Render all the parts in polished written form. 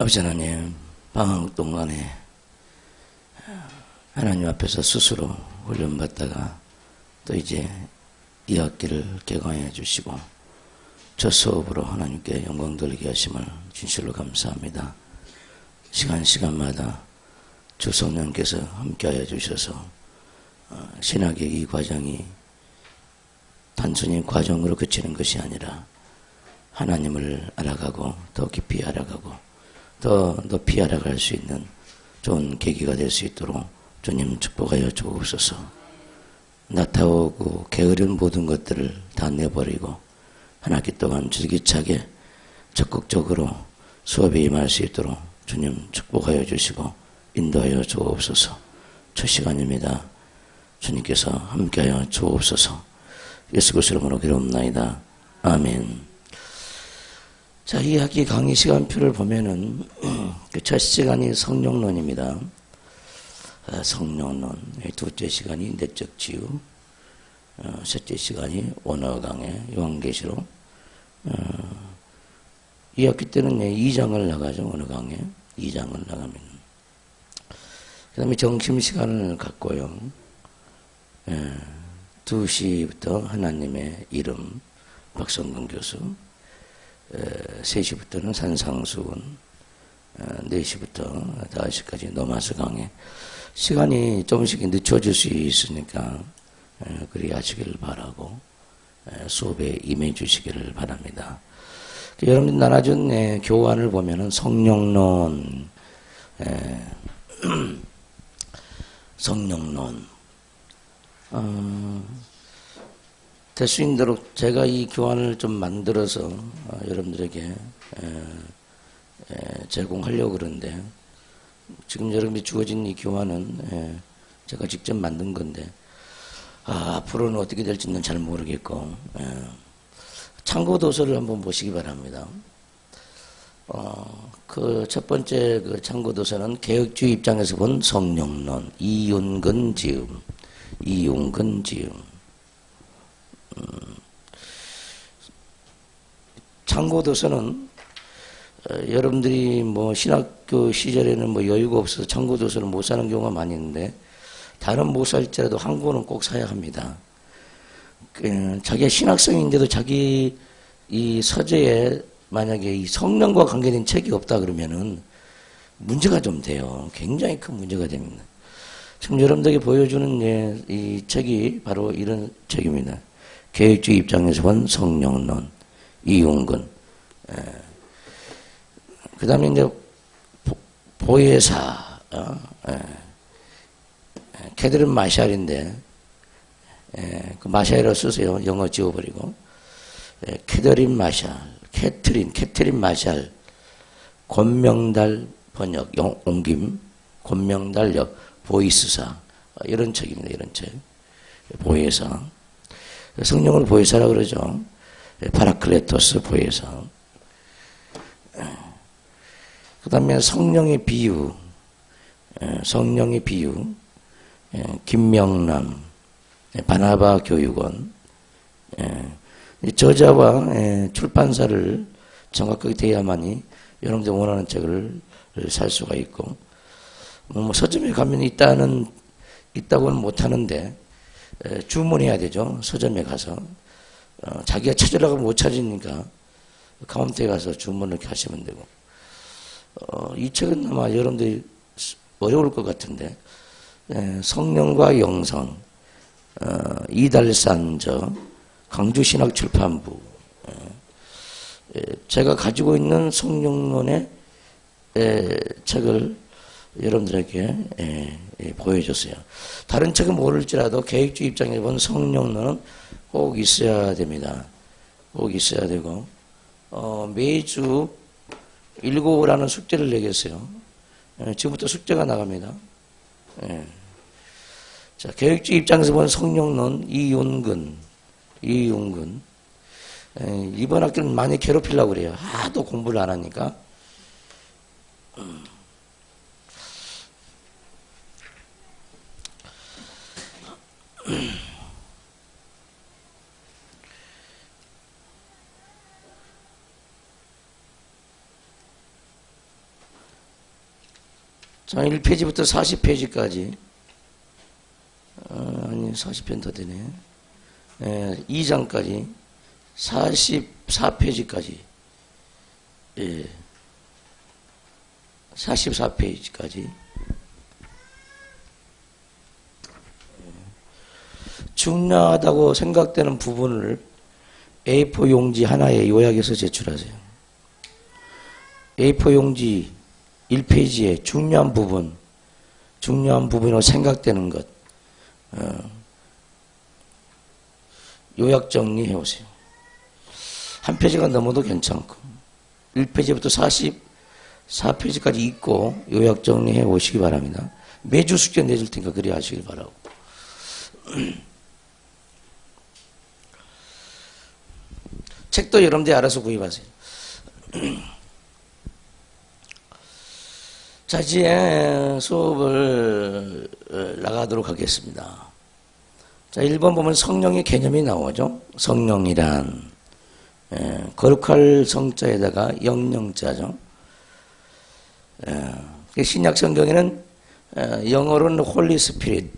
아버지 하나님, 방학 동안에 하나님 앞에서 스스로 훈련받다가 또 이제 이 학기를 개강해 주시고 첫 수업으로 하나님께 영광 돌리게 하심을 진실로 감사합니다. 시간마다 주 성령께서 함께하여 주셔서 신학의 이 과정이 단순히 과정으로 그치는 것이 아니라 하나님을 알아가고 더 깊이 알아가고 더 높이 알아갈 수 있는 좋은 계기가 될 수 있도록 주님 축복하여 주옵소서. 나타오고 게으른 모든 것들을 다 내버리고 한 학기 동안 줄기차게 적극적으로 수업에 임할 수 있도록 주님 축복하여 주시고 인도하여 주옵소서. 첫 시간입니다. 주님께서 함께하여 주옵소서. 예수 그리스도 이름으로 기도옵나이다. 아멘. 자, 이 학기 강의 시간표를 보면은 그 첫 시간이 성령론입니다. 성령론. 둘째 시간이 내적 치유. 셋째 시간이 원어 강해, 요한계시록. 이 학기 때는 2장을 나가죠. 원어 강해 2장을 나가면. 그 다음에 점심 시간을 갖고요. 2시부터 하나님의 이름, 박성근 교수. 3시부터는 산상수훈, 4시부터 5시까지 노마스 강해. 시간이 조금씩 늦춰질 수 있으니까 그리 하시기를 바라고 수업에 임해 주시기를 바랍니다. 여러분들 나눠준 교환을 보면은 성령론, 성령론, 될 수 있는 대로 제가 이 교환을 좀 만들어서 여러분들에게 제공하려고 그러는데, 지금 여러분이 주어진 이 교환은 제가 직접 만든 건데, 앞으로는 어떻게 될지는 잘 모르겠고, 참고 도서를 한번 보시기 바랍니다. 그 첫 번째 그 참고 도서는 개혁주의 입장에서 본 성령론, 이윤근 지음. 참고도서는 여러분들이 뭐 신학교 시절에는 뭐 여유가 없어서 참고도서를 못 사는 경우가 많이 있는데, 다른 못 살지라도 한 권은 꼭 사야 합니다. 자기가 신학생인데도 자기 이 서재에 만약에 이 성령과 관계된 책이 없다 그러면은 문제가 좀 돼요. 굉장히 큰 문제가 됩니다. 지금 여러분들에게 보여주는 이 책이 바로 이런 책입니다. 개혁주의 입장에서 본 성령론, 이윤근. 그 다음에 이제 보혜사, 캐드린 마샬인데, 그 마샬이라고 쓰세요. 영어 지워버리고. 캐드린 마샬, 권명달 번역, 옮김, 권명달 역, 보이스사. 이런 책입니다. 이런 책. 보혜사. 성령을 보혜사라고 그러죠. 파라클레토스 보혜사. 그 다음에 성령의 비유. 김명남, 바나바 교육원. 저자와 출판사를 정확하게 대야만이 여러분들 원하는 책을 살 수가 있고, 서점에 가면 있다고는 못하는데, 주문해야 되죠. 서점에 가서. 자기가 찾으려고 못 찾으니까 카운터에 가서 주문을 이렇게 하시면 되고. 이 책은 아마 여러분들이 어려울 것 같은데, 성령과 영성, 이달산저, 강주신학출판부. 제가 가지고 있는 성령론의 책을 여러분들에게 보여줬어요. 다른 책은 모를지라도 개혁주의 입장에서 본 성령론은 꼭 있어야 됩니다. 꼭 있어야 되고, 매주 읽어오라는 숙제를 내겠어요. 지금부터 숙제가 나갑니다. 자, 개혁주의 입장에서 본 성령론, 이윤근. 이번 학기는 많이 괴롭히려고 그래요. 하도 공부를 안 하니까. 자, 1페이지부터 40페이지까지. 아니, 40편 더 되네. 2장까지 44페이지까지. 예. 44페이지까지. 중요하다고 생각되는 부분을 A4 용지 하나에 요약해서 제출하세요. A4 용지 1페이지에 중요한 부분으로 생각되는 것, 요약 정리해 오세요. 한 페이지가 넘어도 괜찮고, 1페이지부터 44페이지까지 읽고 요약 정리해 오시기 바랍니다. 매주 숙제 내줄 테니까 그리 하시길 바라고. 책도 여러분들이 알아서 구입하세요. 자, 이제 수업을 나가도록 하겠습니다. 자, 1번 보면 성령의 개념이 나오죠. 성령이란 거룩할 성자에다가 영령자죠. 신약 성경에는 영어로는 홀리 스피릿.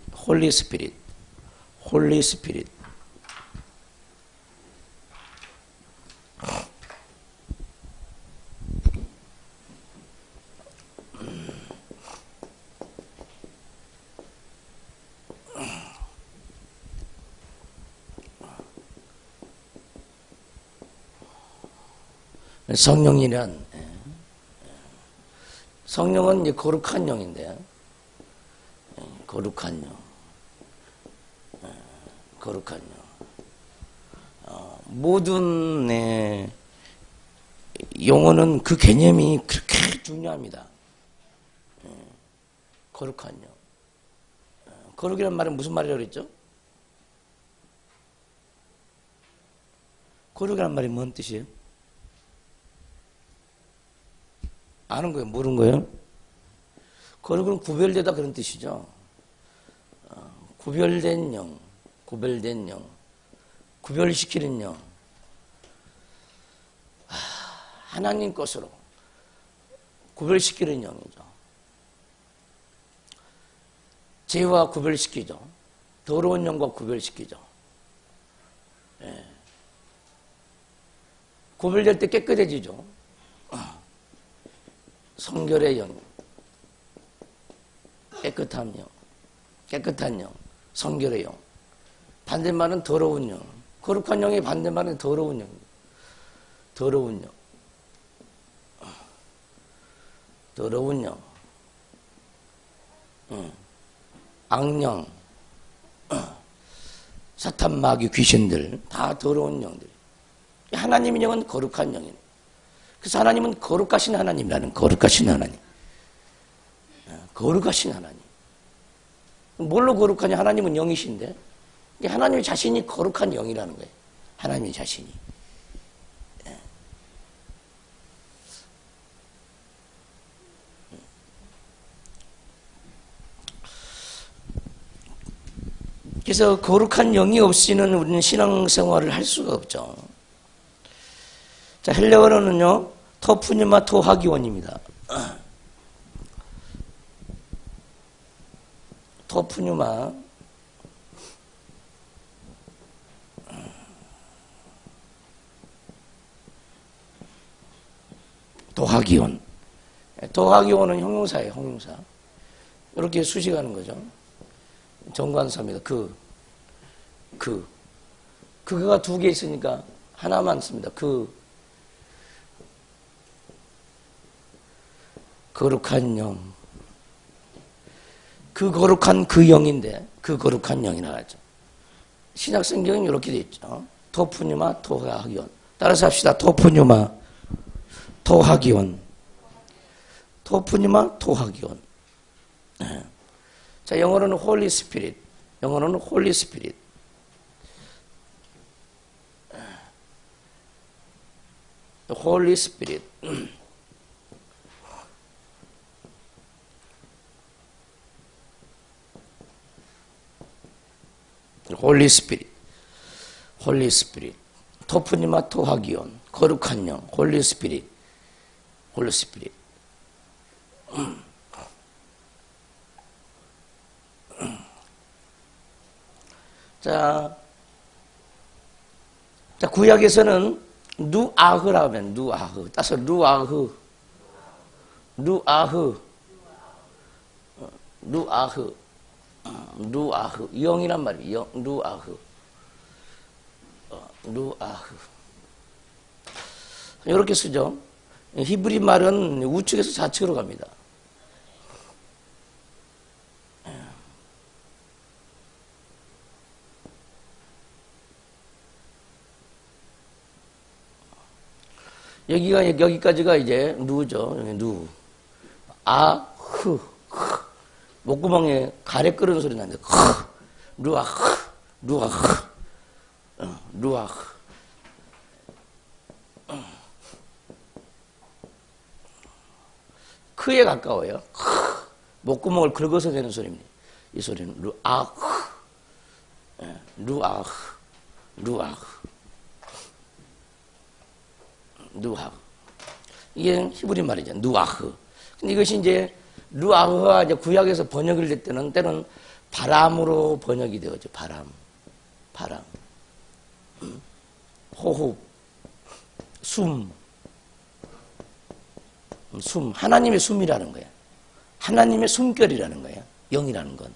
성령이란, 성령은 이제 거룩한 영인데, 거룩한 영. 모든 용어는 그 개념이 그렇게 중요합니다. 거룩한 영. 거룩이란 말은 무슨 말이라고 그랬죠? 거룩이란 말이 뭔 뜻이에요? 아는 거예요? 모르는 거예요? 거룩은 구별되다 그런 뜻이죠. 구별된 영, 구별시키는 영. 하나님 것으로 구별시키는 영이죠. 죄와 구별시키죠. 더러운 영과 구별시키죠. 구별될 때 깨끗해지죠. 성결의 영, 깨끗한 영, 성결의 영. 반대말은 더러운 영. 거룩한 영의 반대말은 더러운 영. 더러운 영. 악령, 사탄, 마귀, 귀신들 다 더러운 영들. 하나님의 영은 거룩한 영이에요. 그래서 하나님은 거룩하신 하나님이라는, 거룩하신 하나님. 뭘로 거룩하냐? 하나님은 영이신데 하나님 자신이 거룩한 영이라는 거예요. 하나님 자신이. 그래서 거룩한 영이 없이는 우리는 신앙생활을 할 수가 없죠. 자, 헬라어로는요, 토푸뉴마 토하기원입니다. 토푸뉴마 토하기원. 토하기원은 형용사예요, 형용사. 이렇게 수식하는 거죠. 정관사입니다. 그가 두 개 있으니까 하나만 씁니다. 거룩한 영. 그 거룩한 그 영인데, 그 거룩한 영이라 하죠. 신약 성경은 이렇게 되어 있죠. 토푸뉴마 토하기온. 따라서 합시다. 토푸뉴마 토하기온. 토푸뉴마 토하기온. 네. 자, 영어로는 홀리 스피릿. 영어로는 홀리 스피릿. 홀리 스피릿. 홀리 스피릿. 홀리 스피릿. 토프니마 토하기온. 거룩한 영. 홀리 스피릿. 홀리 스피릿. 자, 구약에서는 누아흐라고 하면 누아흐. 따서 누아흐. 영이란 말이에요. 누아흐. 이렇게 쓰죠. 히브리 말은 우측에서 좌측으로 갑니다. 여기까지가 이제 누죠. 누. 목구멍에 가래 끓는 소리 나는데, 루아흐. 크에 가까워요. 목구멍을 긁어서 내는 소리입니다. 이 소리는 루아흐. 이게 히브리 말이죠. 누아흐. 근데 이것이 이제 루아흐가 이제 구약에서 번역이 될 때는 때는 바람으로 번역이 되었죠. 바람. 호흡. 숨. 하나님의 숨이라는 거야. 하나님의 숨결이라는 거야. 영이라는 건.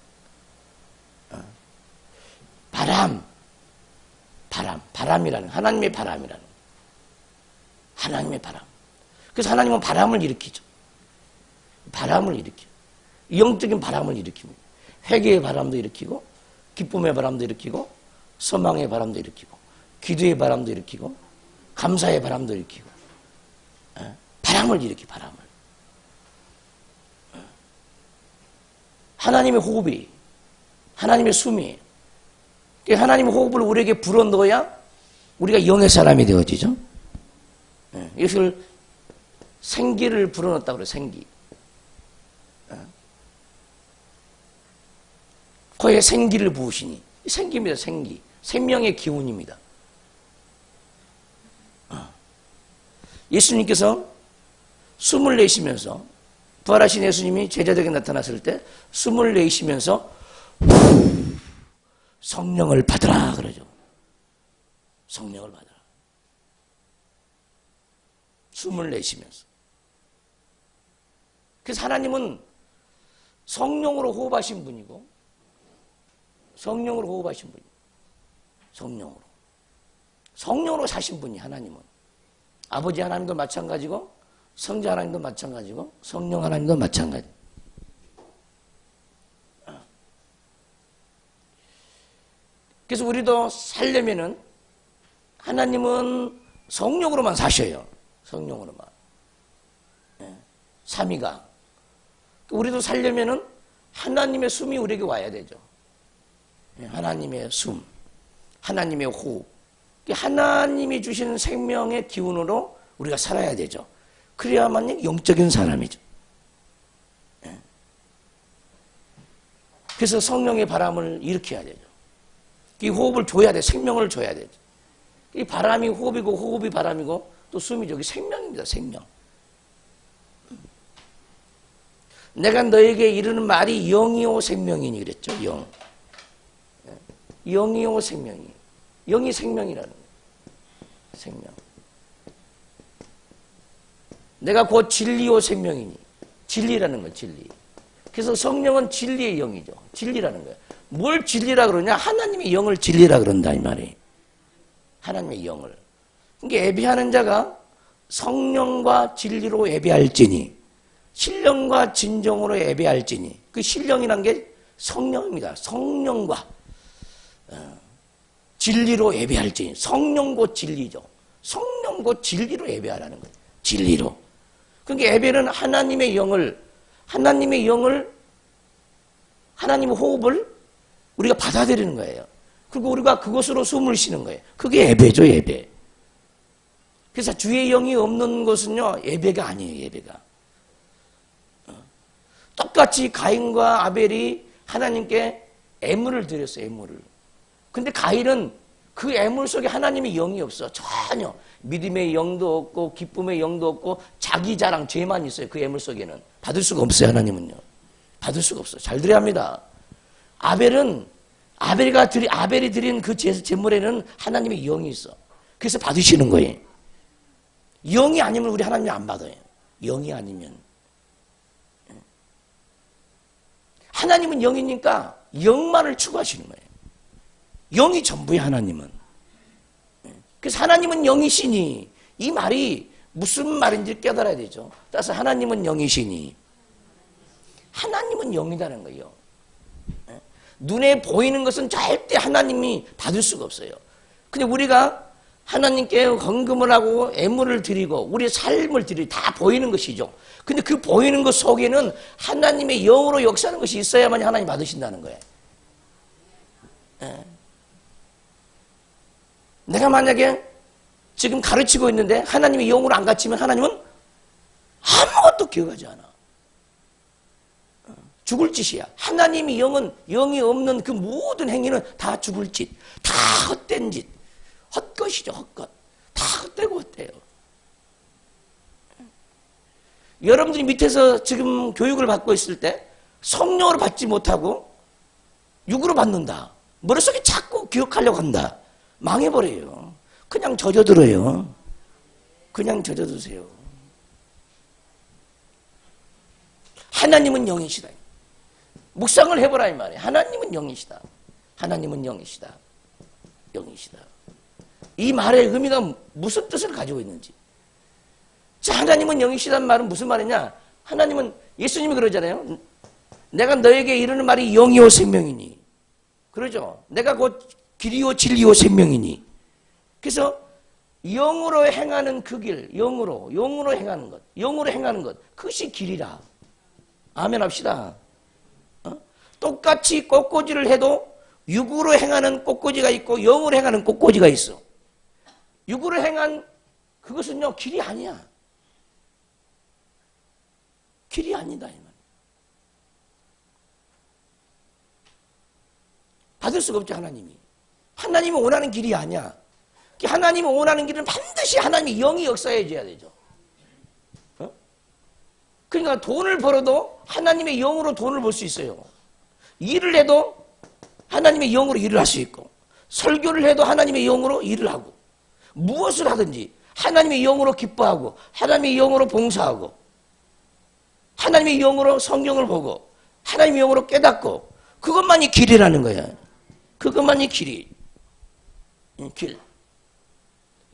바람이라는 하나님의 바람이라는 거야. 하나님의 바람. 그래서 하나님은 바람을 일으키죠. 바람을 일으켜. 영적인 바람을 일으킵니다. 회개의 바람도 일으키고, 기쁨의 바람도 일으키고, 소망의 바람도 일으키고, 기도의 바람도 일으키고, 감사의 바람도 일으키고, 바람을 일으키, 바람을. 하나님의 호흡이, 하나님의 숨이, 하나님의 호흡을 우리에게 불어넣어야 우리가 영의 사람이 되어지죠. 이것을 생기를 불어넣었다고 그래요. 생기. 코에 생기를 부으시니. 생기입니다. 생기. 생명의 기운입니다. 예수님께서 숨을 내쉬면서 부활하신 예수님이 제자들에게 나타났을 때 숨을 내쉬면서 성령을 받으라 그러죠. 성령을 받으라. 숨을 내쉬면서. 그래서 하나님은 성령으로 호흡하신 분이고, 성령으로 호흡하신 분이고, 성령으로 사신 분이 하나님은. 아버지 하나님도 마찬가지고, 성자 하나님도 마찬가지고, 성령 하나님도 마찬가지. 그래서 우리도 살려면은 하나님은 성령으로만 사셔요. 성령으로만. 삼위가. 우리도 살려면은 하나님의 숨이 우리에게 와야 되죠. 하나님의 숨, 하나님의 호흡. 하나님이 주시는 생명의 기운으로 우리가 살아야 되죠. 그래야만 영적인 사람이죠. 그래서 성령의 바람을 일으켜야 되죠. 이 호흡을 줘야 돼. 생명을 줘야 되죠. 이 바람이 호흡이고 호흡이 바람이고 또 숨이죠. 이게 생명입니다. 생명. 내가 너에게 이르는 말이 영이요 생명이니 그랬죠. 영. 영이요 생명이. 영이 생명이라는 거예요. 생명. 내가 곧 진리요 생명이니. 진리라는 거예요. 진리. 그래서 성령은 진리의 영이죠. 진리라는 거예요. 뭘 진리라 그러냐? 하나님의 영을 진리라 그런다 이 말이에요. 하나님의 영을. 그러니까 예배하는 자가 성령과 진리로 예배할지니 신령과 진정으로 예배할지니 그 신령이란 게 성령입니다. 성령과 진리로 예배할지니 성령고 진리죠. 성령고 진리로 예배하라는 거예요. 진리로. 그러니까 예배는 하나님의 영을 하나님의 호흡을 우리가 받아들이는 거예요. 그리고 우리가 그것으로 숨을 쉬는 거예요. 그게 예배죠, 예배. 그래서 주의 영이 없는 것은요, 예배가 아니에요, 예배가. 똑같이 가인과 아벨이 하나님께 애물을 드렸어요, 애물을. 근데 가인은 그 애물 속에 하나님의 영이 없어. 전혀. 믿음의 영도 없고, 기쁨의 영도 없고, 자기 자랑, 죄만 있어요, 그 애물 속에는. 받을 수가 없어요, 하나님은요. 받을 수가 없어요. 잘 들어야 합니다. 아벨이 드린 그 제물에는 하나님의 영이 있어. 그래서 받으시는 거예요. 영이 아니면 우리 하나님이 안 받아요. 영이 아니면. 하나님은 영이니까 영만을 추구하시는 거예요. 영이 전부야, 하나님은. 그래서 하나님은 영이시니, 이 말이 무슨 말인지 깨달아야 되죠. 따라서 하나님은 영이시니, 하나님은 영이라는 거예요. 눈에 보이는 것은 절대 하나님이 받을 수가 없어요. 근데 우리가 하나님께 헌금을 하고 애물을 드리고 우리의 삶을 드리고 다 보이는 것이죠. 근데 그 보이는 것 속에는 하나님의 영으로 역사하는 것이 있어야만 하나님 받으신다는 거예요. 내가 만약에 지금 가르치고 있는데 하나님의 영으로 안 갇히면 하나님은 아무것도 기억하지 않아. 죽을 짓이야. 하나님의 영은 영이 없는 그 모든 행위는 다 죽을 짓, 다 헛된 짓, 헛것이죠. 헛것. 다 헛되고 헛돼요. 여러분들이 밑에서 지금 교육을 받고 있을 때 성령으로 받지 못하고 육으로 받는다. 머릿속에 자꾸 기억하려고 한다. 망해버려요. 그냥 젖어들어요. 그냥 젖어드세요. 하나님은 영이시다. 묵상을 해보라 이 말이에요. 하나님은 영이시다. 하나님은 영이시다. 영이시다. 이 말의 의미가 무슨 뜻을 가지고 있는지. 자, 하나님은 영이시다는 말은 무슨 말이냐? 하나님은, 예수님이 그러잖아요. 내가 너에게 이르는 말이 영이요 생명이니. 그러죠. 내가 곧 길이요 진리요 생명이니. 그래서 영으로 행하는 그 길, 영으로 행하는 것, 영으로 행하는 것, 그것이 길이라. 아멘 합시다. 똑같이 꽃꽂이를 해도 육으로 행하는 꽃꽂이가 있고 영으로 행하는 꽃꽂이가 있어. 육으로 행한 그것은요, 길이 아니야. 길이 아니다. 이 말. 받을 수가 없죠, 하나님이. 하나님이 원하는 길이 아니야. 하나님이 원하는 길은 반드시 하나님의 영이 역사해 줘야 되죠. 그러니까 돈을 벌어도 하나님의 영으로 돈을 벌 수 있어요. 일을 해도 하나님의 영으로 일을 할 수 있고, 설교를 해도 하나님의 영으로 일을 하고, 무엇을 하든지 하나님의 영으로 기뻐하고, 하나님의 영으로 봉사하고, 하나님의 영으로 성경을 보고, 하나님의 영으로 깨닫고, 그것만이 길이라는 거야. 그것만이 길이. 길.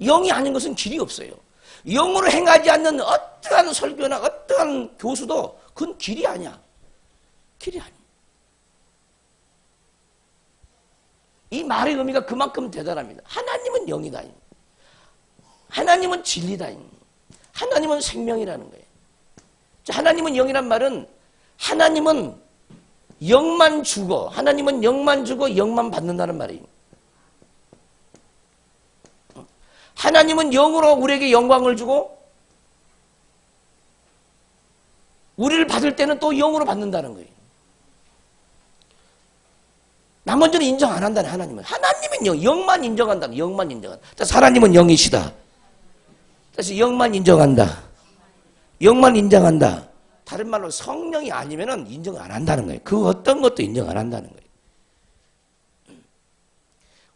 영이 아닌 것은 길이 없어요. 영으로 행하지 않는 어떠한 설교나 어떠한 교수도 그건 길이 아니야. 길이 아니야. 이 말의 의미가 그만큼 대단합니다. 하나님은 영이다. 하나님은 진리다. 하나님은 생명이라는 거예요. 하나님은 영이란 말은 하나님은 영만 주고, 하나님은 영만 주고 영만 받는다는 말이에요. 하나님은 영으로 우리에게 영광을 주고 우리를 받을 때는 또 영으로 받는다는 거예요. 나머지는 인정 안 한다는 하나님은. 하나님은 영만 인정한다. 영만 인정한다. 하나님은 영이시다. 그래서 영만 인정한다. 영만 인정한다. 다른 말로 성령이 아니면 인정 안 한다는 거예요. 그 어떤 것도 인정 안 한다는 거예요.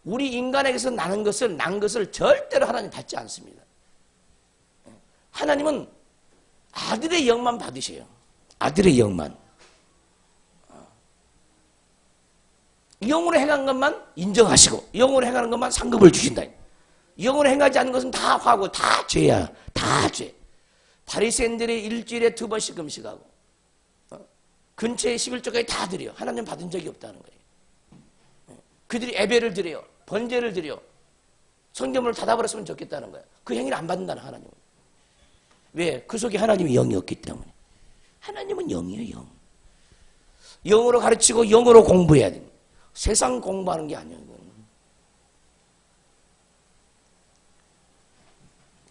우리 인간에게서 난 것을 절대로 하나님 받지 않습니다. 하나님은 아들의 영만 받으세요. 아들의 영만. 영으로 행한 것만 인정하시고 영으로 행하는 것만 상급을 주신다. 영으로 행하지 않는 것은 다 화고 다 죄야. 다 죄. 바리새인들이 일주일에 2번씩 금식하고 근처에 11조까지 다 드려. 하나님 받은 적이 없다는 거예요. 그들이 예배를 드려요. 번제를 드려. 성경을 닫아버렸으면 좋겠다는 거야. 그 행위를 안 받는다는 하나님은. 왜? 그 속에 하나님이 영이 없기 때문에. 하나님은 영이에요. 영. 영으로 가르치고 영으로 공부해야 돼. 세상 공부하는 게 아니에요.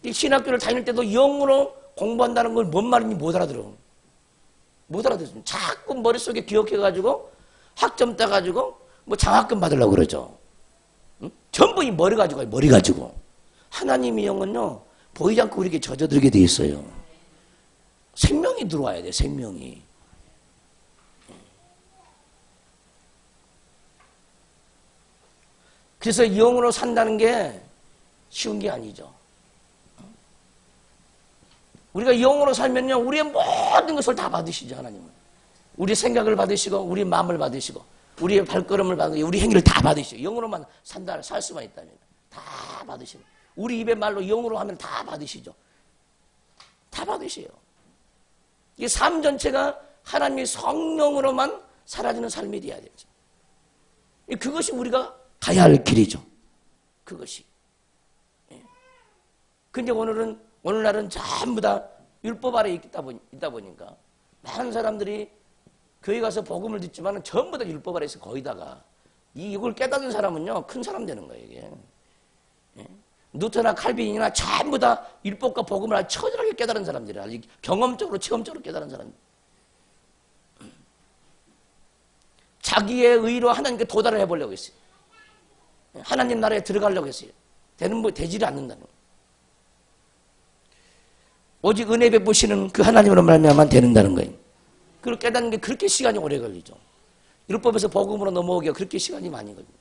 이 신학교를 다닐 때도 영으로 공부한다는 걸 뭔 말인지 못 알아들어. 못 알아들어. 자꾸 머릿속에 기억해가지고 학점 따가지고 뭐 장학금 받으려고 그러죠. 응? 전부 이 머리 가지고 머리 가지고. 하나님의 영은요 보이지 않고 우리에게 젖어들게 돼 있어요. 생명이 들어와야 돼. 생명이. 그래서 영으로 산다는 게 쉬운 게 아니죠. 우리가 영으로 살면요, 우리의 모든 것을 다 받으시죠, 하나님은. 우리의 생각을 받으시고, 우리의 마음을 받으시고, 우리의 발걸음을 받으시고, 우리 행위를 다 받으시고, 영으로만 살 수만 있다면 다 받으시고, 우리 입의 말로 영으로 하면 다 받으시죠. 다 받으세요. 이 삶 전체가 하나님의 성령으로만 사라지는 삶이 되어야 되죠. 그것이 우리가 가야 할 길이죠. 그것이. 근데 오늘날은 전부 다 율법 아래 있다 보니까 많은 사람들이 교회 가서 복음을 듣지만 전부 다 율법 아래에서 거의 다가 이걸 깨닫는 사람은요, 큰 사람 되는 거예요, 이게. 누터나 칼빈이나 전부 다 율법과 복음을 아주 처절하게 깨달은 사람들이라, 경험적으로, 체험적으로 깨달은 사람들. 자기의 의로 하나님께 도달을 해보려고 했어요. 하나님 나라에 들어가려고 했어요. 되지를 않는다는 거예요. 오직 은혜 베푸시는 그 하나님으로 말미암아 되는다는 거예요. 그걸 깨닫는 게 그렇게 시간이 오래 걸리죠. 율법에서 복음으로 넘어오기가 그렇게 시간이 많이 걸려요.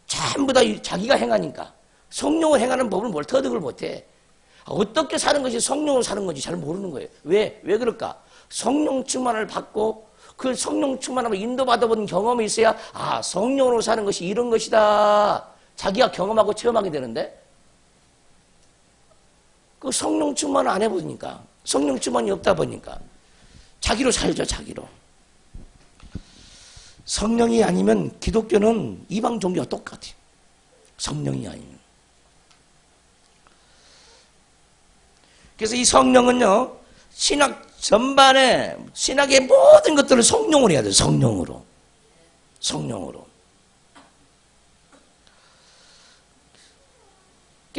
전부 다 자기가 행하니까. 성령을 행하는 법을 뭘 터득을 못해. 어떻게 사는 것이 성령으로 사는 건지 잘 모르는 거예요. 왜 그럴까? 성령 충만을 받고 그 성령 충만함을 인도받아본 경험이 있어야 성령으로 사는 것이 이런 것이다. 자기가 경험하고 체험하게 되는데 그 성령 충만을 안 해보니까, 성령 충만이 없다 보니까 자기로 살죠, 자기로. 성령이 아니면 기독교는 이방 종교와 똑같아요. 성령이 아니면. 그래서 이 성령은요, 신학 전반에, 신학의 모든 것들을 성령으로 해야 돼요, 성령으로.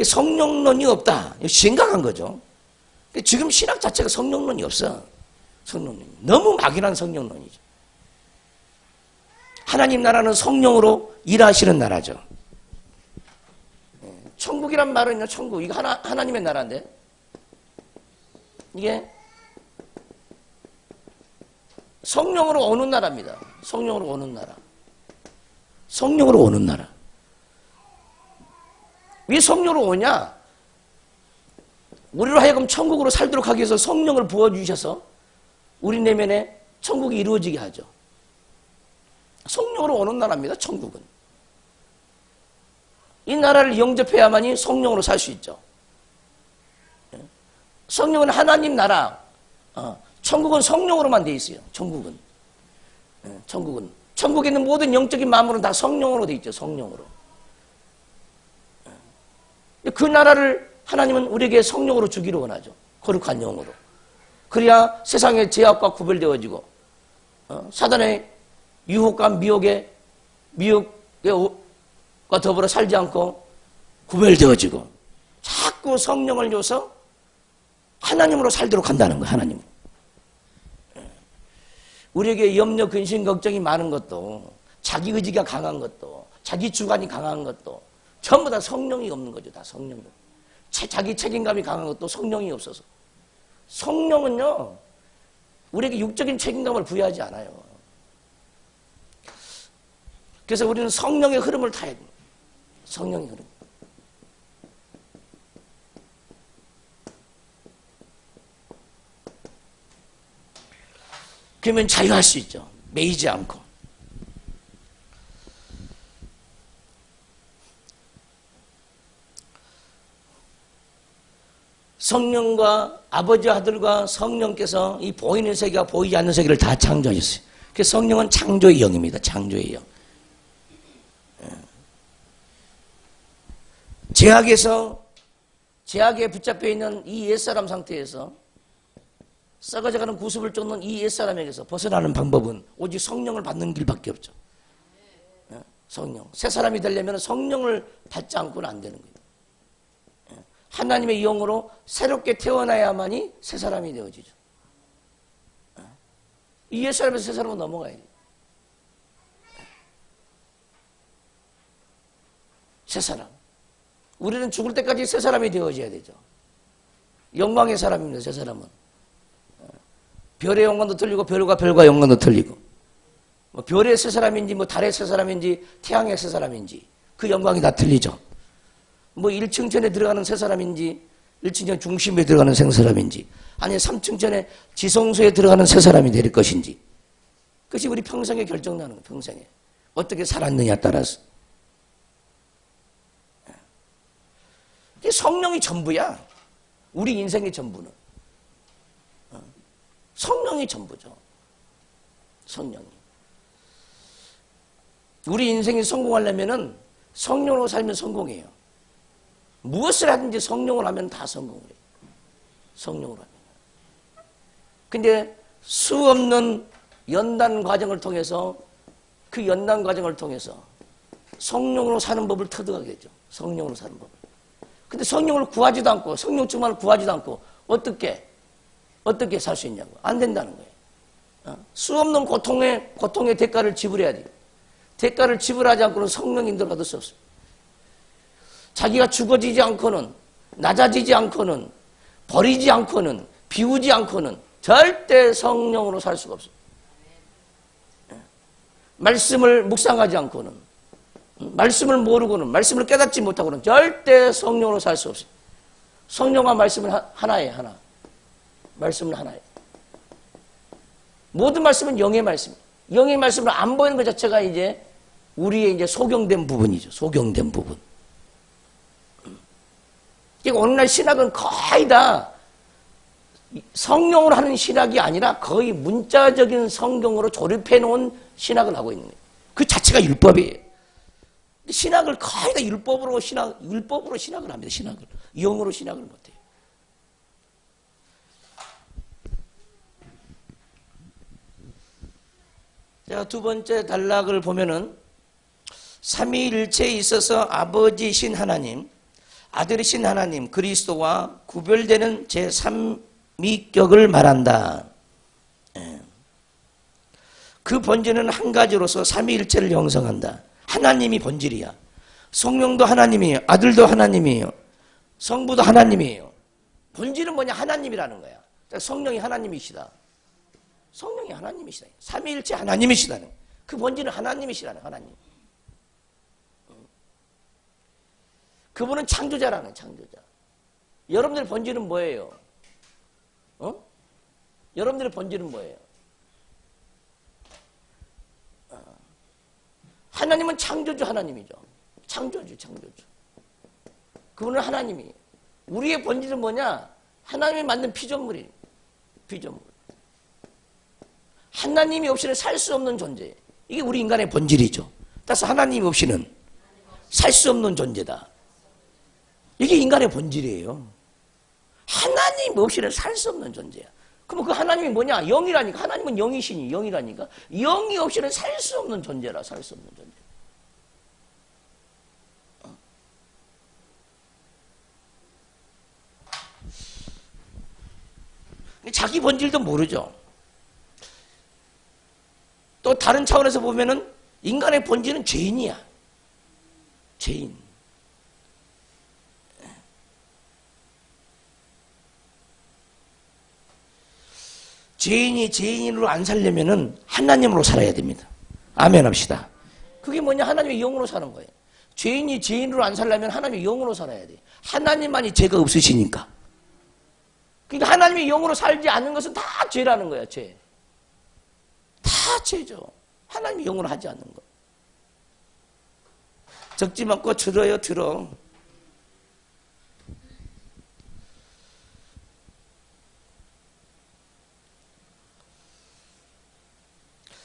성령론이 없다. 심각한 거죠. 지금 신학 자체가 성령론이 없어. 성령론이. 너무 막연한 성령론이죠. 하나님 나라는 성령으로 일하시는 나라죠. 천국이란 말은요, 천국. 이거 하나님의 나라인데. 이게 성령으로 오는 나라입니다. 성령으로 오는 나라. 성령으로 오는 나라. 왜 성령으로 오냐? 우리로 하여금 천국으로 살도록 하기 위해서 성령을 부어주셔서 우리 내면에 천국이 이루어지게 하죠. 성령으로 오는 나라입니다, 천국은. 이 나라를 영접해야만이 성령으로 살 수 있죠. 성령은 하나님 나라, 천국은 성령으로만 돼 있어요, 천국은. 천국에 있는 모든 영적인 마음으로는 다 성령으로 돼 있죠, 성령으로. 그 나라를 하나님은 우리에게 성령으로 주기를 원하죠. 거룩한 영으로. 그래야 세상의 죄악과 구별되어지고 사단의 유혹과 미혹과 더불어 살지 않고 구별되어지고 자꾸 성령을 줘서 하나님으로 살도록 한다는 거예요. 하나님. 우리에게 염려, 근심, 걱정이 많은 것도, 자기 의지가 강한 것도, 자기 주관이 강한 것도 전부 다 성령이 없는 거죠. 다 성령이. 자기 책임감이 강한 것도 성령이 없어서. 성령은요, 우리에게 육적인 책임감을 부여하지 않아요. 그래서 우리는 성령의 흐름을 타야 돼요. 성령의 흐름. 그러면 자유할 수 있죠. 매이지 않고. 성령과 아버지 아들과 성령께서 이 보이는 세계와 보이지 않는 세계를 다 창조하셨어요. 그래서 성령은 창조의 영입니다. 창조의 영. 제약에 붙잡혀 있는 이 옛사람 상태에서 썩어져가는 구습을 쫓는 이 옛사람에게서 벗어나는 방법은 오직 성령을 받는 길밖에 없죠. 성령. 새 사람이 되려면 성령을 받지 않고는 안 되는 거예요. 하나님의 영으로 새롭게 태어나야만이 새 사람이 되어지죠. 이 옛사람에서 새 사람으로 넘어가야 돼요. 새 사람. 우리는 죽을 때까지 새 사람이 되어져야 되죠. 영광의 사람입니다. 새 사람은. 별의 영광도 틀리고 별과 영광도 틀리고, 별의 새 사람인지 달의 새 사람인지 태양의 새 사람인지 그 영광이 다 틀리죠. 뭐 1층 전에 들어가는 세 사람인지 1층 전 중심에 들어가는 세 사람인지 아니 3층 전에 지성소에 들어가는 세 사람이 될 것인지 그것이 우리 평생에 결정나는 거예요. 평생에. 어떻게 살았느냐에 따라서. 성령이 전부야. 우리 인생의 전부는. 성령이 전부죠. 성령이. 우리 인생이 성공하려면은 성령으로 살면 성공해요. 무엇을 하든지 성령으로 하면 다 성공을 해요. 성령으로 하면. 근데 수없는 연단 과정을 통해서 그 연단 과정을 통해서 성령으로 사는 법을 터득하겠죠. 성령으로 사는 법을. 근데 성령을 구하지도 않고 성령충만을 구하지도 않고 어떻게 살 수 있냐고. 안 된다는 거예요. 수없는 고통의 대가를 지불해야 돼요. 대가를 지불하지 않고는 성령 인도를 받을 수 없습니다. 자기가 죽어지지 않고는 낮아지지 않고는 버리지 않고는 비우지 않고는 절대 성령으로 살 수가 없습니다. 말씀을 묵상하지 않고는 말씀을 모르고는 말씀을 깨닫지 못하고는 절대 성령으로 살 수 없습니다. 성령과 말씀은 하나예요. 하나. 말씀은 하나예요. 모든 말씀은 영의 말씀이에요. 영의 말씀을 안 보이는 것 자체가 이제 우리의 이제 소경된 부분이죠. 소경된 부분. 그러니까 오늘날 신학은 거의 다 성령으로 하는 신학이 아니라 거의 문자적인 성경으로 조립해 놓은 신학을 하고 있는 거예요. 그 자체가 율법이에요. 신학을 거의 다 율법으로 신학을 합니다. 신학을. 영으로 신학을 못해요. 자, 두 번째 단락을 보면은 삼위일체에 있어서 아버지신 하나님, 아들이신 하나님, 그리스도와 구별되는 제3위격을 말한다. 그 본질은 한 가지로서 삼위일체를 형성한다. 하나님이 본질이야. 성령도 하나님이에요. 아들도 하나님이에요. 성부도 하나님이에요. 본질은 뭐냐? 하나님이라는 거야. 성령이 하나님이시다. 성령이 하나님이시다. 삼위일체 하나님이시다는 거야. 그 본질은 하나님이시라는 거야. 하나님. 그분은 창조자라는 거야. 창조자. 여러분들의 본질은 뭐예요? 여러분들의 본질은 뭐예요? 하나님은 창조주 하나님이죠. 창조주. 그분은 하나님이에요. 우리의 본질은 뭐냐? 하나님이 만든 피조물이에요. 피조물. 하나님이 없이는 살 수 없는 존재예요. 이게 우리 인간의 본질이죠. 따라서 하나님이 없이는 살 수 없는 존재다. 이게 인간의 본질이에요. 하나님 없이는 살 수 없는 존재야. 그럼 그 하나님이 뭐냐? 영이라니까. 하나님은 영이시니 영이라니까. 영이 없이는 살 수 없는 존재라. 살 수 없는 존재. 자기 본질도 모르죠. 또 다른 차원에서 보면은 인간의 본질은 죄인이야. 죄인. 죄인이 죄인으로 안 살려면은 하나님으로 살아야 됩니다. 아멘 합시다. 그게 뭐냐? 하나님의 영으로 사는 거예요. 죄인이 죄인으로 안 살려면 하나님의 영으로 살아야 돼. 하나님만이 죄가 없으시니까. 그러니까 하나님의 영으로 살지 않는 것은 다 죄라는 거야. 죄. 다 죄죠. 하나님의 영으로 하지 않는 거. 적지 말고 들어요. 들어.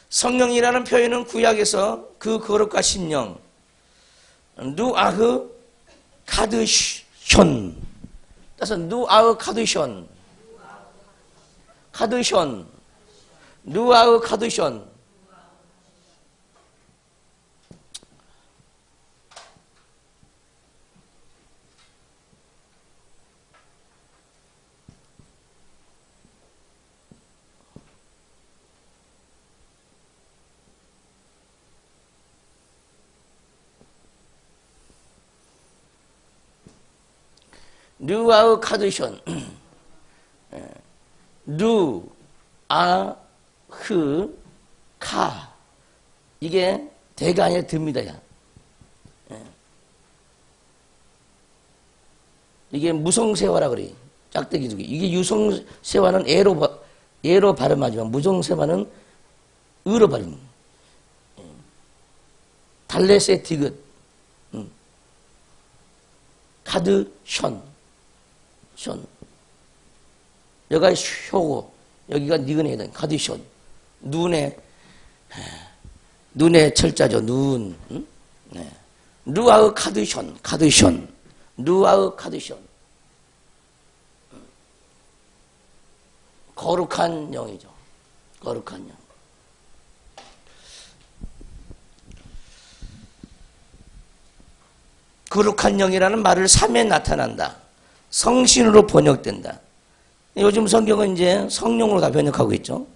성령이라는 표현은 구약에서 그 거룩과 신령 누아흐 카드숀 따라서 누아흐 카드숀 누아흐 카드숀 누아흐 카드숀 누아흐 카 이게 대가 아니라 듭니다. 야. 이게 무성세화라 그래. 짝대기 두 개. 이게 유성세화는 애로 발음하지만 무성세화는 으로 발음. 달레세 디귿. 카드 션. 여기가 쇼고 여기가 니근해야 돼. 카드 션. 눈의 철자죠. 눈. 네. 루아흐 카드션. 루아흐 카드션. 거룩한 영이죠. 거룩한 영. 거룩한 영이라는 말을 3에 나타난다. 성신으로 번역된다. 요즘 성경은 이제 성령으로 다 번역하고 있죠.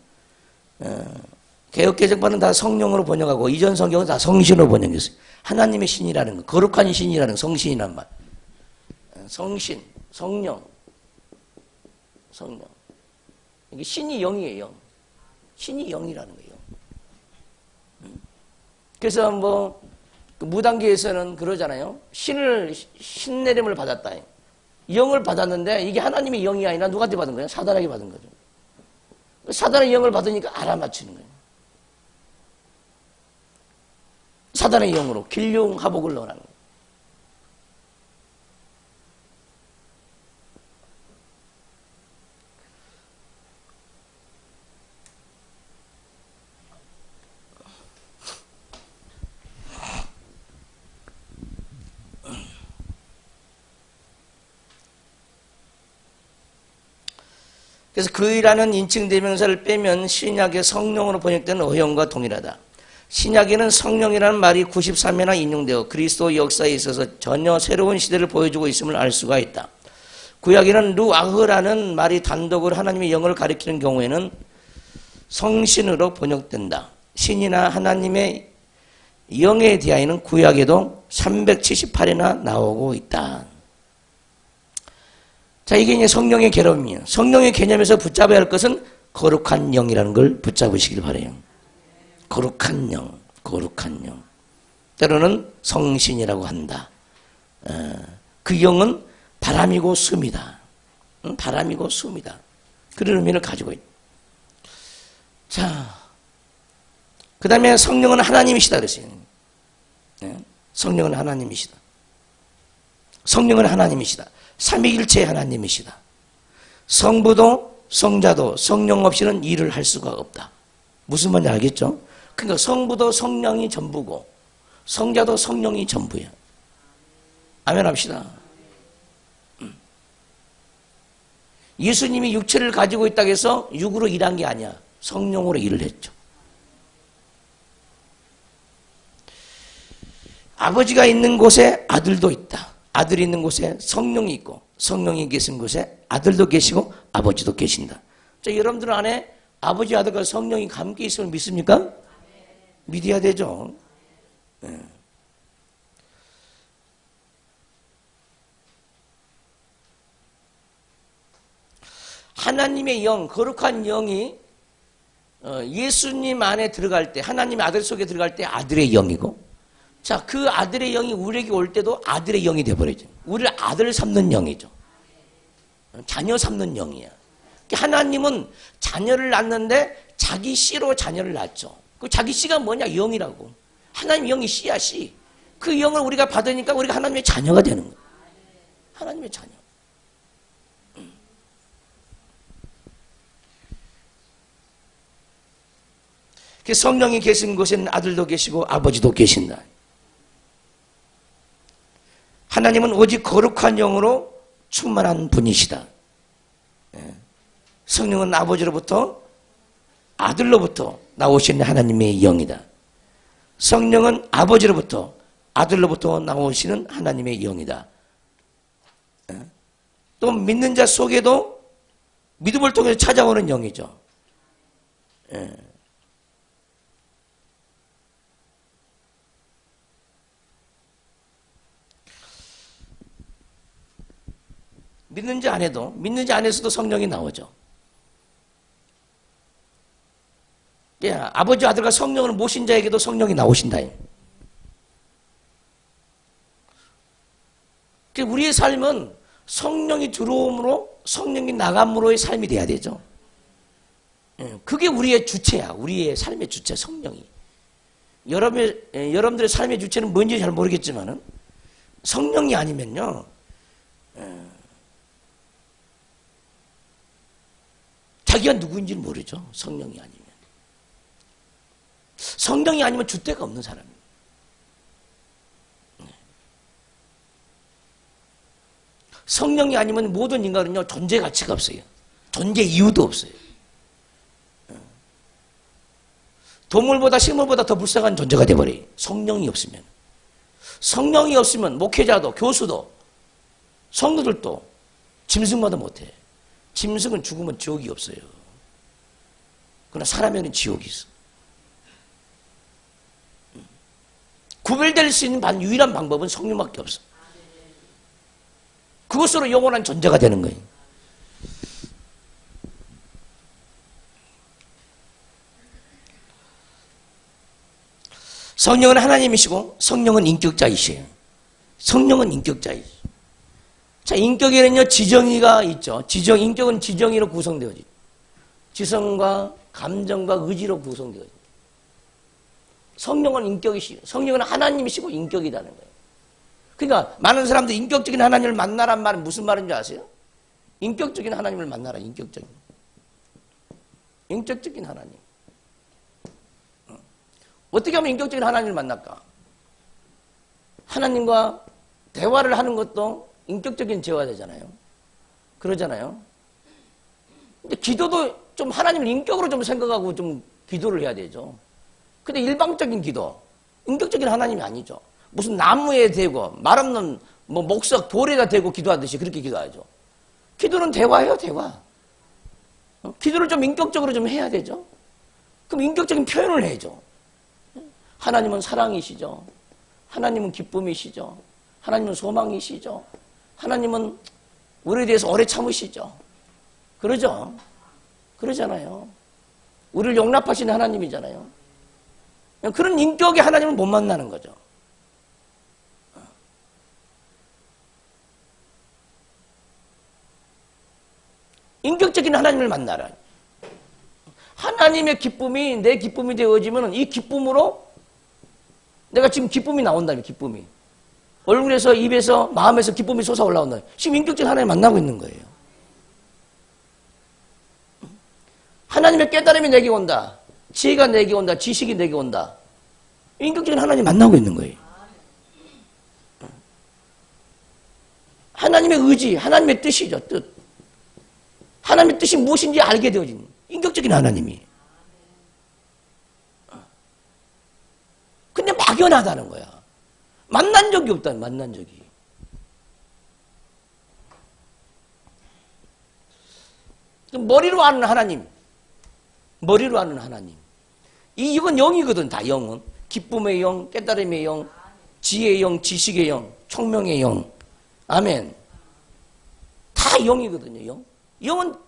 개역개정판은 다 성령으로 번역하고 이전 성경은 다 성신으로 번역했어요. 하나님의 신이라는 거, 거룩한 신이라는 거, 성신이란 말. 성신, 성령. 이게 신이 영이에요. 신이 영이라는 거예요. 그래서 뭐 무당계에서는 그러잖아요. 신내림을 받았다. 영을 받았는데 이게 하나님의 영이 아니라 누구한테 받은 거예요? 사단에게 받은 거죠. 사단의 영을 받으니까 알아맞히는 거예요. 사단의 영으로 길흉하복을 넣으라는 거예요. 그래서 그이라는 인칭대명사를 빼면 신약의 성령으로 번역된 어형과 동일하다. 신약에는 성령이라는 말이 93회나 인용되어 그리스도 역사에 있어서 전혀 새로운 시대를 보여주고 있음을 알 수가 있다. 구약에는 루아흐라는 말이 단독으로 하나님의 영을 가리키는 경우에는 성신으로 번역된다. 신이나 하나님의 영에 대하여는 구약에도 378회나 나오고 있다. 자, 이게 이제 성령의 개념이에요. 성령의 개념에서 붙잡아야 할 것은 거룩한 영이라는 걸 붙잡으시길 바라요. 거룩한 영. 때로는 성신이라고 한다. 그 영은 바람이고 숨이다. 바람이고 숨이다. 그런 의미를 가지고 있다. 자, 그 다음에 성령은 하나님이시다 그랬어요. 성령은 하나님이시다. 삼위일체의 하나님이시다. 성부도 성자도 성령 없이는 일을 할 수가 없다. 무슨 말인지 알겠죠? 그러니까 성부도 성령이 전부고 성자도 성령이 전부야. 아멘 합시다. 예수님이 육체를 가지고 있다고 해서 육으로 일한 게 아니야. 성령으로 일을 했죠. 아버지가 있는 곳에 아들도 있다. 아들이 있는 곳에 성령이 있고 성령이 계신 곳에 아들도 계시고 아버지도 계신다. 자, 여러분들 안에 아버지, 아들과 성령이 함께 있음을 믿습니까? 믿어야 되죠. 네. 하나님의 영, 거룩한 영이 예수님 안에 들어갈 때, 하나님의 아들 속에 들어갈 때 아들의 영이고, 자, 그 아들의 영이 우리에게 올 때도 아들의 영이 되어버리죠. 우리를 아들 삼는 영이죠. 자녀 삼는 영이야. 하나님은 자녀를 낳는데 자기 씨로 자녀를 낳죠. 그 자기 씨가 뭐냐? 영이라고. 하나님 영이 씨야, 씨. 그 영을 우리가 받으니까 우리가 하나님의 자녀가 되는 거예요. 하나님의 자녀. 성령이 계신 곳에는 아들도 계시고 아버지도 계신다. 하나님은 오직 거룩한 영으로 충만한 분이시다. 성령은 아버지로부터 아들로부터 나오신 하나님의 영이다. 성령은 아버지로부터 아들로부터 나오시는 하나님의 영이다. 또 믿는 자 속에도 믿음을 통해서 찾아오는 영이죠. 믿는지 안에서도 성령이 나오죠. 예, 아버지, 아들과 성령을 모신 자에게도 성령이 나오신다. 우리의 삶은 성령이 들어옴으로 성령이 나감으로의 삶이 돼야 되죠. 그게 우리의 주체야. 우리의 삶의 주체, 성령이. 여러분들의 삶의 주체는 뭔지 잘 모르겠지만은 성령이 아니면요, 자기가 누구인지를 모르죠. 성령이 아니면. 성령이 아니면 주체가 없는 사람이에요. 성령이 아니면 모든 인간은요, 존재 가치가 없어요. 존재 이유도 없어요. 동물보다 식물보다 더 불쌍한 존재가 되어버려요. 성령이 없으면. 성령이 없으면 목회자도 교수도 성도들도 짐승마다 못해. 짐승은 죽으면 지옥이 없어요. 그러나 사람에는 지옥이 있어. 구별될 수 있는 유일한 방법은 성령밖에 없어. 그것으로 영원한 존재가 되는 거예요. 성령은 하나님이시고 성령은 인격자이시에요. 성령은 인격자이시. 자, 인격에는요 지정의가 있죠. 인격은 지정의로 구성되어져. 지성과 감정과 의지로 구성되어져. 성령은 인격이시고 성령은 하나님이시고 인격이라는 거예요. 그러니까 많은 사람들이 인격적인 하나님을 만나란 말은 무슨 말인지 아세요? 인격적인 하나님을 만나라. 인격적인 하나님. 어떻게 하면 인격적인 하나님을 만날까? 하나님과 대화를 하는 것도 인격적인 대화되잖아요. 그러잖아요. 근데 기도도 좀 하나님을 인격으로 좀 생각하고 좀 기도를 해야 되죠. 근데 일방적인 기도, 인격적인 하나님이 아니죠. 무슨 나무에 대고 말 없는 뭐 목석 돌에다 대고 기도하듯이 그렇게 기도하죠. 기도는 대화예요, 대화. 기도를 좀 인격적으로 좀 해야 되죠. 그럼 인격적인 표현을 해야죠. 하나님은 사랑이시죠. 하나님은 기쁨이시죠. 하나님은 소망이시죠. 하나님은 우리에 대해서 오래 참으시죠. 그러죠. 그러잖아요. 우리를 용납하시는 하나님이잖아요. 그런 인격의 하나님을 못 만나는 거죠. 인격적인 하나님을 만나라. 하나님의 기쁨이 내 기쁨이 되어지면 이 기쁨으로 내가 지금 기쁨이 나온다며, 기쁨이. 얼굴에서, 입에서, 마음에서 기쁨이 솟아 올라온다. 지금 인격적인 하나님 만나고 있는 거예요. 하나님의 깨달음이 내게 온다. 지혜가 내게 온다. 지식이 내게 온다. 인격적인 하나님 만나고 있는 거예요. 하나님의 의지, 하나님의 뜻이죠, 뜻. 하나님의 뜻이 무엇인지 알게 되어진 인격적인 하나님이. 근데 막연하다는 거야. 만난 적이 없다, 만난 적이. 머리로 아는 하나님. 머리로 아는 하나님. 이건 영이거든, 다 영은. 기쁨의 영, 깨달음의 영, 지혜의 영, 지식의 영, 총명의 영. 아멘. 다 영이거든요, 영.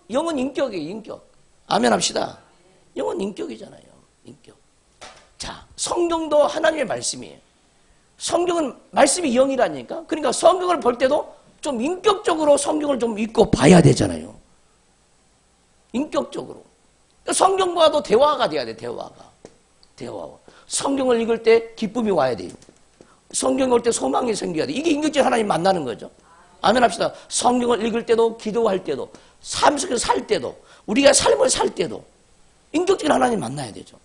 영은 인격이에요, 인격. 아멘 합시다. 영은 인격이잖아요, 인격. 자, 성경도 하나님의 말씀이에요. 성경은 말씀이 영이라니까. 그러니까 성경을 볼 때도 좀 인격적으로 성경을 좀 읽고 봐야 되잖아요. 인격적으로. 성경과도 대화가 돼야 돼, 대화가. 성경을 읽을 때 기쁨이 와야 돼요. 성경을 읽을 때 소망이 생겨야 돼. 이게 인격적인 하나님 만나는 거죠. 아멘 합시다. 성경을 읽을 때도, 기도할 때도, 삶 속에서 살 때도, 우리가 삶을 살 때도 인격적인 하나님 만나야 되죠.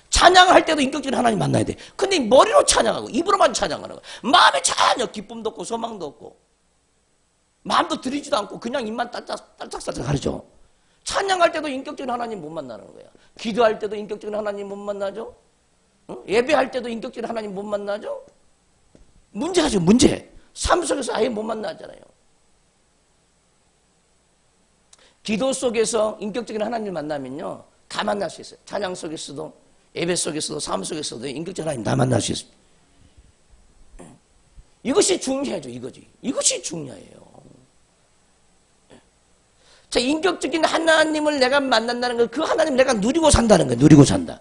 찬양할 때도 인격적인 하나님 만나야 돼. 근데 머리로 찬양하고 입으로만 찬양하는 거야. 마음에 전혀 기쁨도 없고 소망도 없고 마음도 들이지도 않고 그냥 입만 딸짝딸짝 하죠. 찬양할 때도 인격적인 하나님 못 만나는 거야. 기도할 때도 인격적인 하나님 못 만나죠. 예배할 때도 인격적인 하나님 못 만나죠. 문제죠, 문제. 삶 속에서 아예 못 만나잖아요. 기도 속에서 인격적인 하나님을 만나면요, 다 만날 수 있어요. 찬양 속에서도, 예배 속에서도, 삶 속에서도 인격적인 하나님 다 만날 수 있습니다. 이것이 중요하죠, 이것이 중요해요. 자, 인격적인 하나님을 내가 만난다는 건 그 하나님을 내가 누리고 산다는 거예요. 누리고 산다.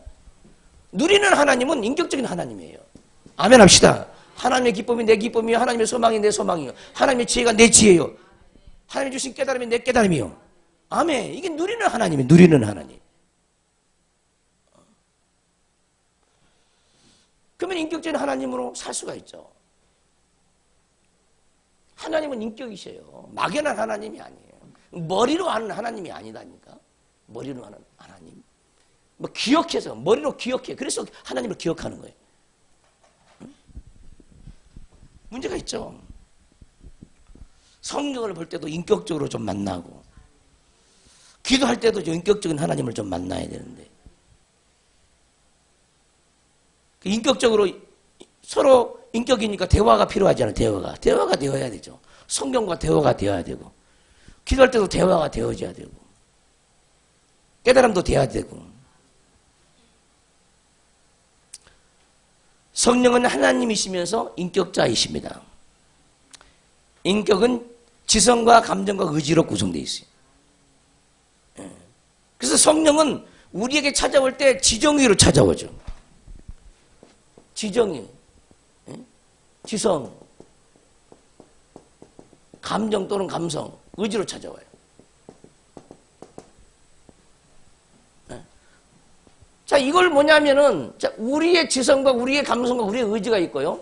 누리는 하나님은 인격적인 하나님이에요. 아멘 합시다. 하나님의 기쁨이 내 기쁨이요. 하나님의 소망이 내 소망이요. 하나님의 지혜가 내 지혜요. 하나님 주신 깨달음이 내 깨달음이요. 아멘. 이게 누리는 하나님이에요. 누리는 하나님. 그러면 인격적인 하나님으로 살 수가 있죠. 하나님은 인격이셔요. 막연한 하나님이 아니에요. 머리로 하는 하나님이 아니다니까. 머리로 하는 하나님. 뭐 기억해서 머리로 기억해. 그래서 하나님을 기억하는 거예요. 응? 문제가 있죠. 성경을 볼 때도 인격적으로 좀 만나고 기도할 때도 좀 인격적인 하나님을 좀 만나야 되는데 인격적으로 서로 인격이니까 대화가 필요하잖아요. 대화가 되어야 되죠. 성경과 대화가 되어야 되고 기도할 때도 대화가 되어져야 되고 깨달음도 돼야 되고 성령은 하나님이시면서 인격자이십니다. 인격은 지성과 감정과 의지로 구성되어 있어요. 그래서 성령은 우리에게 찾아올 때 지정의로 찾아오죠. 지정의, 지성, 감정 또는 감성, 의지로 찾아와요. 자, 이걸 뭐냐면은, 자, 우리의 지성과 우리의 감성과 우리의 의지가 있고요.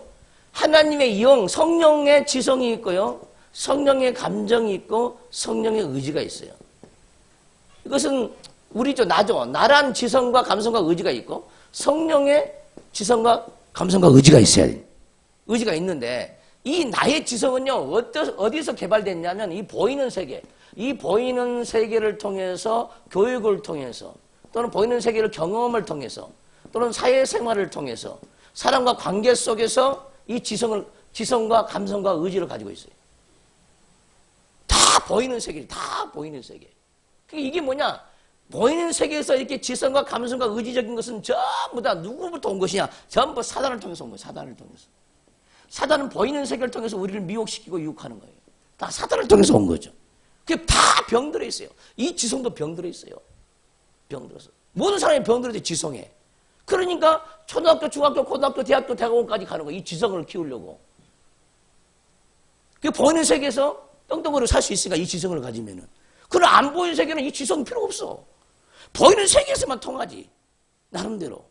하나님의 영, 성령의 지성이 있고요. 성령의 감정이 있고, 성령의 의지가 있어요. 이것은 우리죠, 나죠. 나란 지성과 감성과 의지가 있고, 성령의 지성과 감성과 의지가 있어야 돼요. 의지가 있는데, 이 나의 지성은요, 어디서 개발됐냐면, 이 보이는 세계, 이 보이는 세계를 통해서, 교육을 통해서, 또는 보이는 세계를 경험을 통해서, 또는 사회생활을 통해서, 사람과 관계 속에서 이 지성과 감성과 의지를 가지고 있어요. 다 보이는 세계, 다 보이는 세계. 이게 뭐냐? 보이는 세계에서 이렇게 지성과 감성과 의지적인 것은 전부 다 누구부터 온 것이냐? 전부 사단을 통해서 온 거예요. 사단을 통해서. 사단은 보이는 세계를 통해서 우리를 미혹시키고 유혹하는 거예요. 다 사단을 통해서 온 거죠. 그게 다 병들어 있어요. 이 지성도 병들어 있어요. 병들어서. 모든 사람이 병들어서 지성에. 그러니까 초등학교, 중학교, 고등학교, 대학교, 대학원까지 가는 거예요. 이 지성을 키우려고. 그 보이는 세계에서 떵떵거리고 살 수 있으니까 이 지성을 가지면은. 그러나 안 보이는 세계는 이 지성이 필요 없어. 보이는 세계에서만 통하지. 나름대로.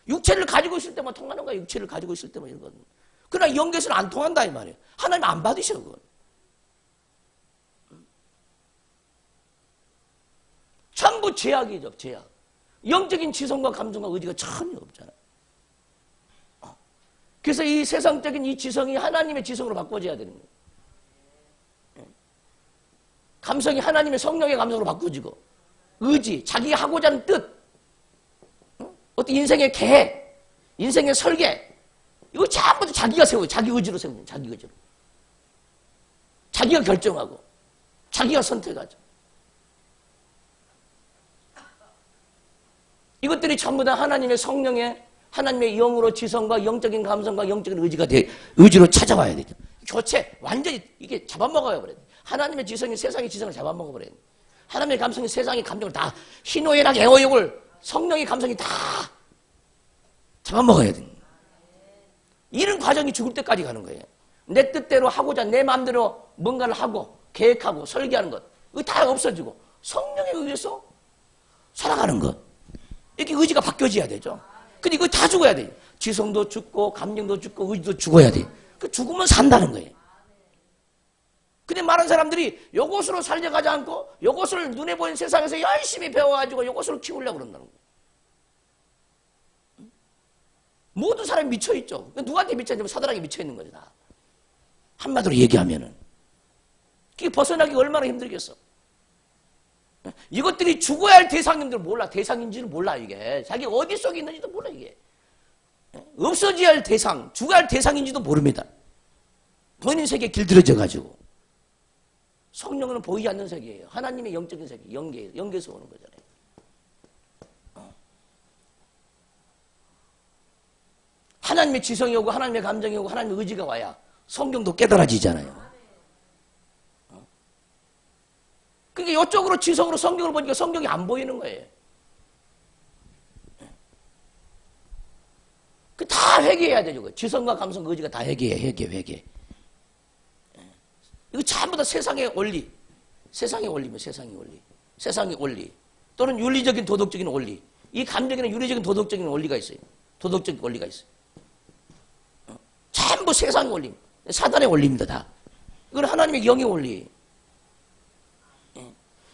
육체를 가지고 있을 때만 통하는 거야. 육체를 가지고 있을 때만 이런 건. 그러나 영계에서는 안 통한다 이 말이에요. 하나님 안 받으셔 그건. 전부 제약이죠. 제약. 영적인 지성과 감정과 의지가 전혀 없잖아요. 그래서 이 세상적인 이 지성이 하나님의 지성으로 바꿔져야 되는 거예요. 감성이 하나님의 성령의 감성으로 바꿔지고 의지, 자기가 하고자 하는 뜻, 어떤 인생의 계획, 인생의 설계 이거 전부 다 자기가 세워요. 자기 의지로 세우는 자기 의지로. 자기가 결정하고 자기가 선택하죠. 이것들이 전부 다 하나님의 성령의 하나님의 영으로 지성과 영적인 감성과 영적인 의지로 찾아와야 되죠. 교체 완전히 이게 잡아먹어야 버려요. 하나님의 지성이 세상의 지성을 잡아먹어버려요. 하나님의 감성이 세상의 감정을 다 희노애락 애호욕을 성령의 감성이 다 잡아먹어야 돼요. 이런 과정이 죽을 때까지 가는 거예요. 내 뜻대로 하고자 내 마음대로 뭔가를 하고 계획하고 설계하는 것 이거 다 없어지고 성령에 의해서 살아가는 것 이렇게 의지가 바뀌어져야 되죠. 근데 이거 다 죽어야 돼요. 지성도 죽고 감정도 죽고 의지도 죽어야 돼요. 그 죽으면 산다는 거예요. 근데 많은 사람들이 요것으로 살려가지 않고 요것을 눈에 보이는 세상에서 열심히 배워가지고 요것으로 키우려고 그런다는 거예요. 모든 사람이 미쳐있죠. 누구한테 미쳐있냐면 사단에게 미쳐있는 거죠. 다. 한마디로 얘기하면은. 그게 벗어나기 얼마나 힘들겠어. 이것들이 죽어야 할 대상인지를 몰라. 대상인지를 몰라 이게. 자기 어디 속에 있는지도 몰라 이게. 없어져야 할 대상, 죽어야 할 대상인지도 모릅니다. 보이는 세계에 길들여져가지고. 성령은 보이지 않는 세계예요. 하나님의 영적인 세계, 영계에서 오는 거잖아요. 하나님의 지성이 오고 하나님의 감정이 오고 하나님의 의지가 와야 성경도 깨달아지잖아요. 그러니까 이쪽으로 지성으로 성경을 보니까 성경이 안 보이는 거예요. 그 다 다 회개해야 되죠. 지성과 감성, 의지가 다 회개. 이거 전부 다 세상의 원리. 세상의 원리면 세상의 원리. 세상의 원리. 또는 윤리적인 도덕적인 원리. 이 감정에는 윤리적인 도덕적인 원리가 있어요. 도덕적인 원리가 있어요. 전부 세상의 원리. 사단의 원리입니다, 다. 이건 하나님의 영의 원리.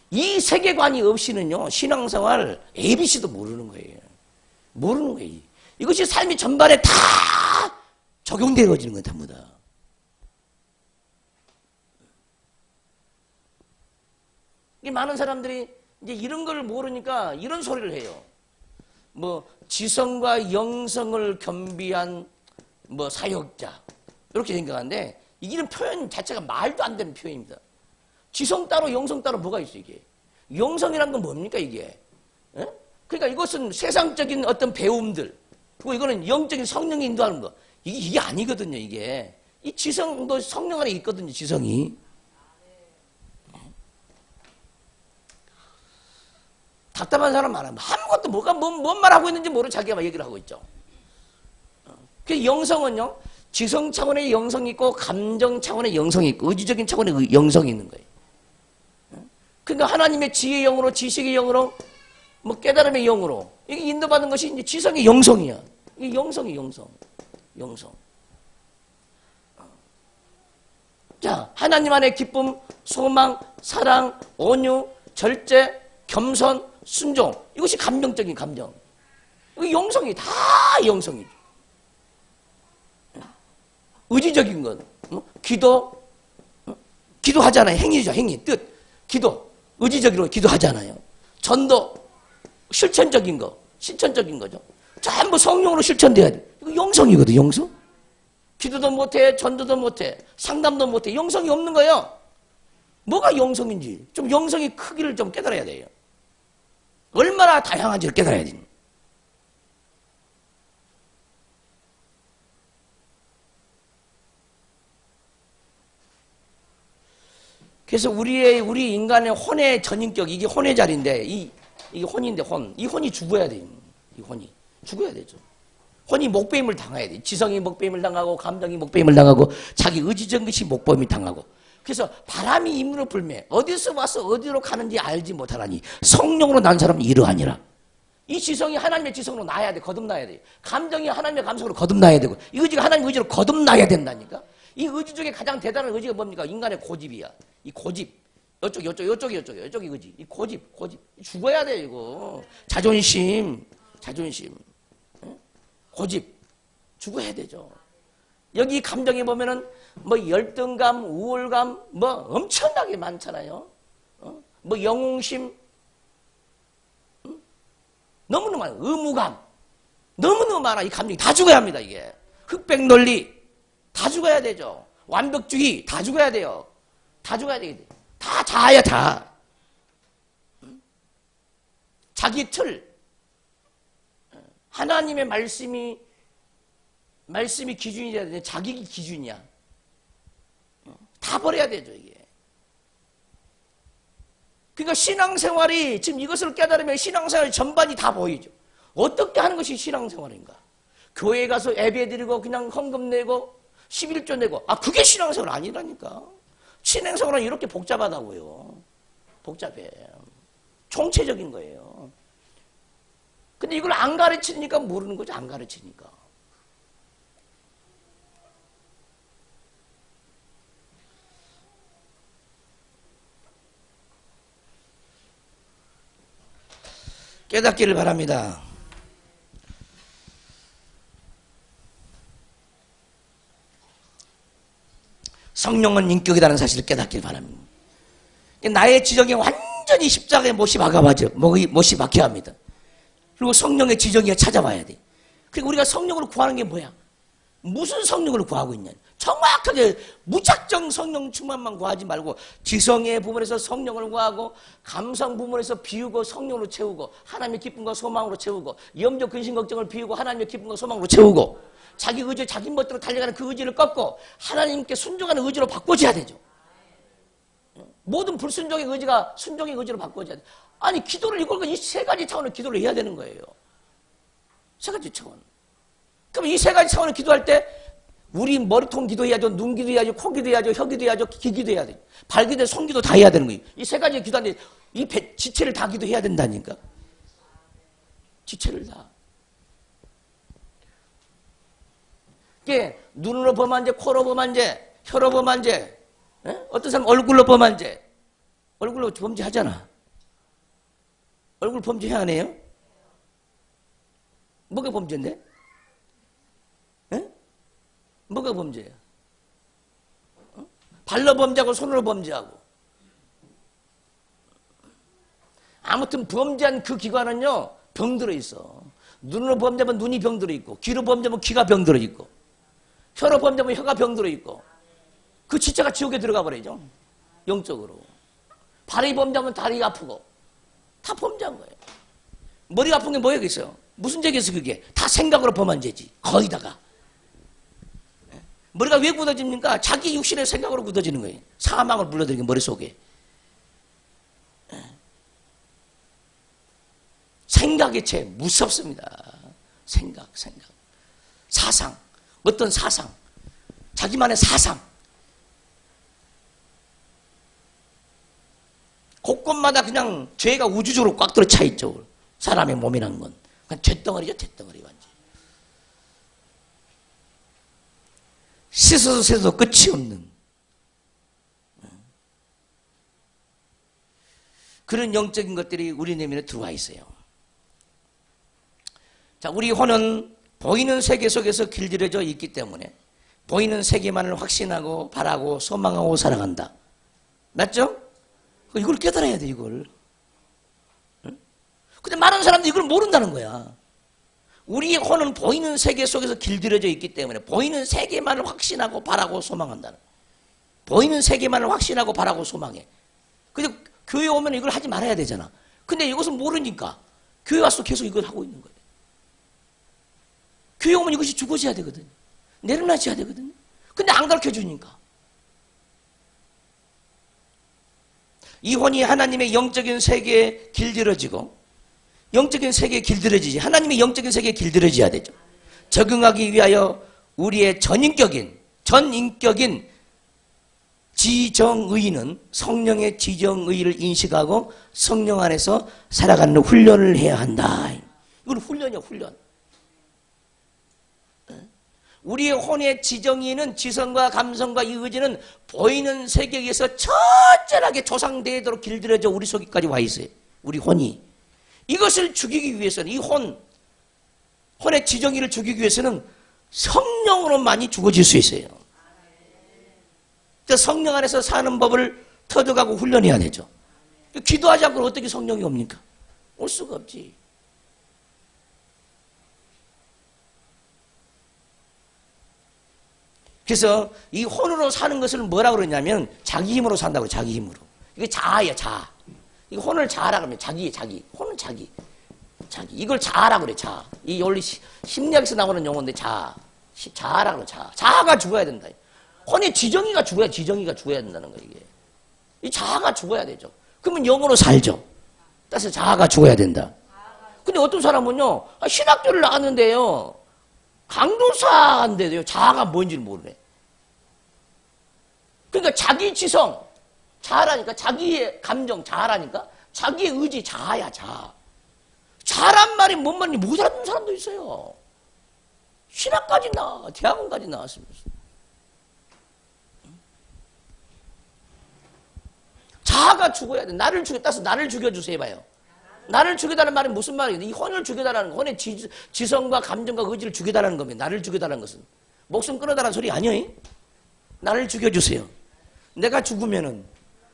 이 세계관이 없이는요, 신앙생활 ABC도 모르는 거예요. 모르는 거예요. 이것이 삶의 전반에 다 적용되어지는 건 전부 다. 많은 사람들이 이제 이런 걸 모르니까 이런 소리를 해요. 뭐, 지성과 영성을 겸비한 뭐 사역자. 이렇게 생각하는데, 이런 표현 자체가 말도 안 되는 표현입니다. 지성 따로 영성 따로 뭐가 있어, 이게? 영성이란 건 뭡니까, 이게? 에? 그러니까 이것은 세상적인 어떤 배움들, 그리고 이거는 영적인 성령이 인도하는 거. 이게 아니거든요, 이게. 이 지성도 성령 안에 있거든요, 지성이. 답답한 사람 많아요. 아무것도 뭔 말하고 있는지 모르고 자기가 막 얘기를 하고 있죠. 그 영성은요, 지성 차원의 영성이 있고, 감정 차원의 영성이 있고, 의지적인 차원의 영성이 있는 거예요. 그러니까 하나님의 지혜의 영으로, 지식의 영으로, 뭐 깨달음의 영으로, 이게 인도받는 것이 이제 지성의 영성이야. 이게 영성이 영성. 자, 하나님 안에 기쁨, 소망, 사랑, 온유, 절제, 겸손, 순종. 이것이 감정적인 감정. 이거 영성이 다 영성이죠. 의지적인 건 기도하잖아요. 행위죠, 행위, 뜻. 기도, 의지적으로 기도하잖아요. 전도, 실천적인 거죠. 전부 성령으로 실천돼야 돼. 이거 영성이거든, 영성. 기도도 못해, 전도도 못해, 상담도 못해. 영성이 없는 거예요. 뭐가 영성인지 좀 영성의 크기를 좀 깨달아야 돼요. 얼마나 다양한지를 깨달아야 돼요. 그래서 우리 인간의 혼의 전인격, 이게 혼의 자리인데, 이게 혼인데, 이 혼이 죽어야 돼요. 이 혼이. 죽어야 되죠. 혼이 목배임을 당해야 돼. 지성이 목배임을 당하고, 감정이 목배임을 당하고, 자기 의지적 것이 목배임을 당하고. 그래서 바람이 임으로 불매. 어디서 와서 어디로 가는지 알지 못하나니, 성령으로 난 사람은 이러하니라. 이 지성이 하나님의 지성으로 나야 돼. 거듭나야 돼. 감정이 하나님의 감성으로 거듭나야 되고, 이 의지가 하나님의 의지로 거듭나야 된다니까. 이 의지 중에 가장 대단한 의지가 뭡니까? 인간의 고집이야. 이 고집. 이쪽이 의지. 이 고집. 죽어야 돼, 이거. 자존심. 고집. 죽어야 되죠. 여기 감정에 보면은 뭐 열등감, 우월감, 뭐 엄청나게 많잖아요. 뭐 영웅심. 너무너무 많아요. 의무감. 너무너무 많아. 이 감정이 다 죽어야 합니다, 이게. 흑백 논리. 다 죽어야 되죠. 완벽주의 다 죽어야 돼요. 다 죽어야 되겠네. 다 자아야 다. 자기 틀. 하나님의 말씀이 기준이 돼야 되는데 자기 기준이야. 다 버려야 되죠, 이게. 그러니까 신앙생활이 지금 이것을 깨달으면 신앙생활 전반이 다 보이죠. 어떻게 하는 것이 신앙생활인가? 교회 가서 예배드리고 그냥 헌금 내고 11조 내고, 그게 신앙생활 아니라니까. 신앙생활은 이렇게 복잡하다고요. 복잡해. 총체적인 거예요. 근데 이걸 안 가르치니까 모르는 거죠. 안 가르치니까. 깨닫기를 바랍니다. 성령은 인격이라는 사실을 깨닫길 바랍니다. 나의 지정이 완전히 십자가에 못이 박혀야 합니다. 그리고 성령의 지정이 찾아봐야 돼. 그리고 우리가 성령으로 구하는 게 뭐야? 무슨 성령으로 구하고 있냐? 정확하게 무작정 성령 충만만 구하지 말고 지성의 부분에서 성령을 구하고 감성 부분에서 비우고 성령으로 채우고 하나님의 기쁨과 소망으로 채우고 염려 근심 걱정을 비우고 하나님의 기쁨과 소망으로 채우고 자기 의지, 자기 멋대로 달려가는 그 의지를 꺾고 하나님께 순종하는 의지로 바꿔줘야 되죠. 모든 불순종의 의지가 순종의 의지로 바꿔줘야 돼. 아니, 기도를 이 세 가지 차원의 기도를 해야 되는 거예요. 세 가지 차원. 그럼 이 세 가지 차원을 기도할 때 우리 머리통 기도해야죠. 눈 기도해야죠. 코 기도해야죠. 혀 기도해야죠. 귀 기도해야 돼. 발 기도, 손 기도 다 해야 되는 거예요. 이 세 가지 기도하는데 이 지체를 다 기도해야 된다니까. 지체를 다. 이게 눈으로 범한 죄, 코로 범한 죄, 혀로 범한 죄, 어떤 사람 얼굴로 범한 죄. 얼굴로 범죄하잖아. 얼굴 범죄해야 안 해요? 뭐가 범죄인데? 뭐가 범죄야? 발로 범죄하고 손으로 범죄하고. 아무튼 범죄한 그 기관은요, 병들어 있어. 눈으로 범죄하면 눈이 병들어 있고, 귀로 범죄하면 귀가 병들어 있고, 혀로 범죄하면 혀가 병들어 있고, 그 지체가 지옥에 들어가 버리죠. 영적으로. 발이 범죄하면 다리가 아프고, 다 범죄한 거예요. 머리가 아픈 게 뭐였겠어요? 무슨 죄겠어, 그게? 다 생각으로 범한 죄지. 거의 다가. 머리가 왜 굳어집니까? 자기 육신의 생각으로 굳어지는 거예요. 사망을 불러들이는 머릿속에. 생각의 죄 무섭습니다. 생각. 사상. 어떤 사상. 자기만의 사상. 곳곳마다 그냥 죄가 우주적으로 꽉 들어차 있죠. 사람의 몸이란 건. 그냥 죄덩어리죠, 죄덩어리 완전. 씻어서 세도 끝이 없는 그런 영적인 것들이 우리 내면에 들어와 있어요. 자, 우리 혼은 보이는 세계 속에서 길들여져 있기 때문에 보이는 세계만을 확신하고 바라고 소망하고 살아간다. 맞죠? 이걸 깨달아야 돼, 이걸. 근데 많은 사람들이 이걸 모른다는 거야. 우리의 혼은 보이는 세계 속에서 길들여져 있기 때문에 보이는 세계만을 확신하고 바라고 소망한다는 거야. 보이는 세계만을 확신하고 바라고 소망해. 근데 교회 오면 이걸 하지 말아야 되잖아. 근데 이것을 모르니까 교회 와서 계속 이걸 하고 있는 거예요. 교회 오면 이것이 죽어져야 되거든. 내려놔져야 되거든. 근데 안 가르쳐 주니까. 이 혼이 하나님의 영적인 세계에 길들여지고 영적인 세계에 길들여지지. 하나님의 영적인 세계에 길들여져야 되죠. 적응하기 위하여 우리의 전인격인 지정의는 성령의 지정의를 인식하고 성령 안에서 살아가는 훈련을 해야 한다. 이건 훈련이야, 훈련. 우리의 혼의 지정의는 지성과 감성과 이 의지는 보이는 세계에서 철저하게 조상되도록 길들여져 우리 속에까지 와 있어요. 우리 혼이. 이것을 죽이기 위해서는 이 혼의 지정의를 죽이기 위해서는 성령으로만이 죽어질 수 있어요. 그러니까 성령 안에서 사는 법을 터득하고 훈련해야 되죠. 기도하지 않고는 어떻게 성령이 옵니까? 올 수가 없지. 그래서 이 혼으로 사는 것을 뭐라고 그러냐면 자기 힘으로 산다고, 자기 힘으로. 이게 자아예요, 자아. 이 혼을 자아라고 하면 자기. 혼은 자기. 이걸 자아라고 그래, 자아. 이 원래 심리학에서 나오는 용어인데 자아라고 그래, 자아. 자아가 죽어야 된다. 혼의 지정의가 죽어야 된다는 거예요, 이게. 이 자아가 죽어야 되죠. 그러면 영으로 살죠. 따라서 자아가 죽어야 된다. 근데 어떤 사람은요, 신학교를 나왔는데요, 강도사인데도요, 자아가 뭔지를 모르네. 그러니까 자기 지성, 자아라니까, 자기의 감정, 자아라니까, 자기의 의지, 자아야, 자아. 자아란 말이 뭔 말인지 못 알아듣는 사람도 있어요. 신학까지 대학원까지 나왔으면서. 자아가 죽어야 돼. 나를 죽여주세요 해봐요. 나를 죽여달라는 말이 무슨 말이에요? 이 혼을 죽여달라는 거, 혼의 지성과 감정과 의지를 죽여달라는 겁니다. 나를 죽여달라는 것은. 목숨 끊어달라는 소리 아니에요? 나를 죽여주세요. 내가 죽으면은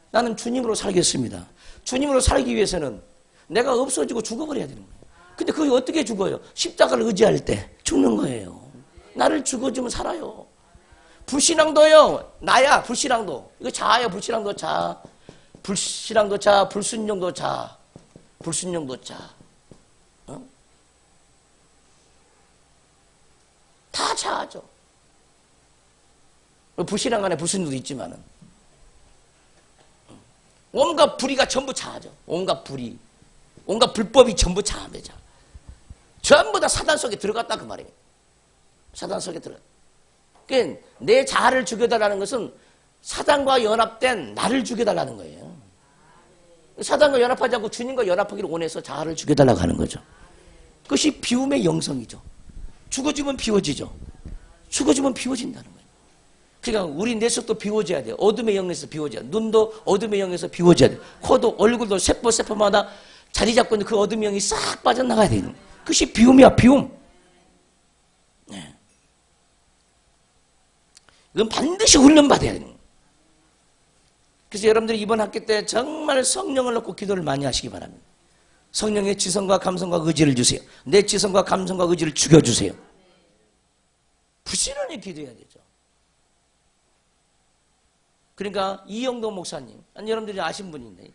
나는 주님으로 살겠습니다. 주님으로 살기 위해서는 내가 없어지고 죽어버려야 되는 거예요. 근데 그게 어떻게 죽어요? 십자가를 의지할 때 죽는 거예요. 나를 죽어주면 살아요. 불신앙도요, 나야, 불신앙도. 이거 자아요, 불신앙도 자아. 불신앙도 자아, 불순종도 자아. 불순종도 자아. 다 자아죠. 불신앙 안에 불순종도 있지만은. 온갖 불의가 전부 자아죠. 온갖 불의. 온갖 불법이 전부 자아입니다. 전부 다 사단 속에 들어갔다 그 말이에요. 사단 속에 들어가. 그러니까 내 자아를 죽여달라는 것은 사단과 연합된 나를 죽여달라는 거예요. 사단과 연합하지 않고 주님과 연합하기를 원해서 자아를 죽여달라고 하는 거죠. 그것이 비움의 영성이죠. 죽어지면 비워지죠. 죽어지면 비워진다는 거예요. 그러니까 우리 내 속도 비워져야 돼요. 어둠의 영에서 비워져야 돼요. 눈도 어둠의 영에서 비워져야 돼요. 코도 얼굴도 세포마다 자리 잡고 있는 그 어둠의 영이 싹 빠져나가야 되는 거예요. 그것이 비움이야, 비움. 네. 이건 반드시 훈련받아야 되는 거예요. 그래서 여러분들이 이번 학기 때 정말 성령을 놓고 기도를 많이 하시기 바랍니다. 성령의 지성과 감성과 의지를 주세요. 내 지성과 감성과 의지를 죽여주세요. 부지런히 기도해야 되죠. 그러니까 이영도 목사님, 여러분들이 아신 분인데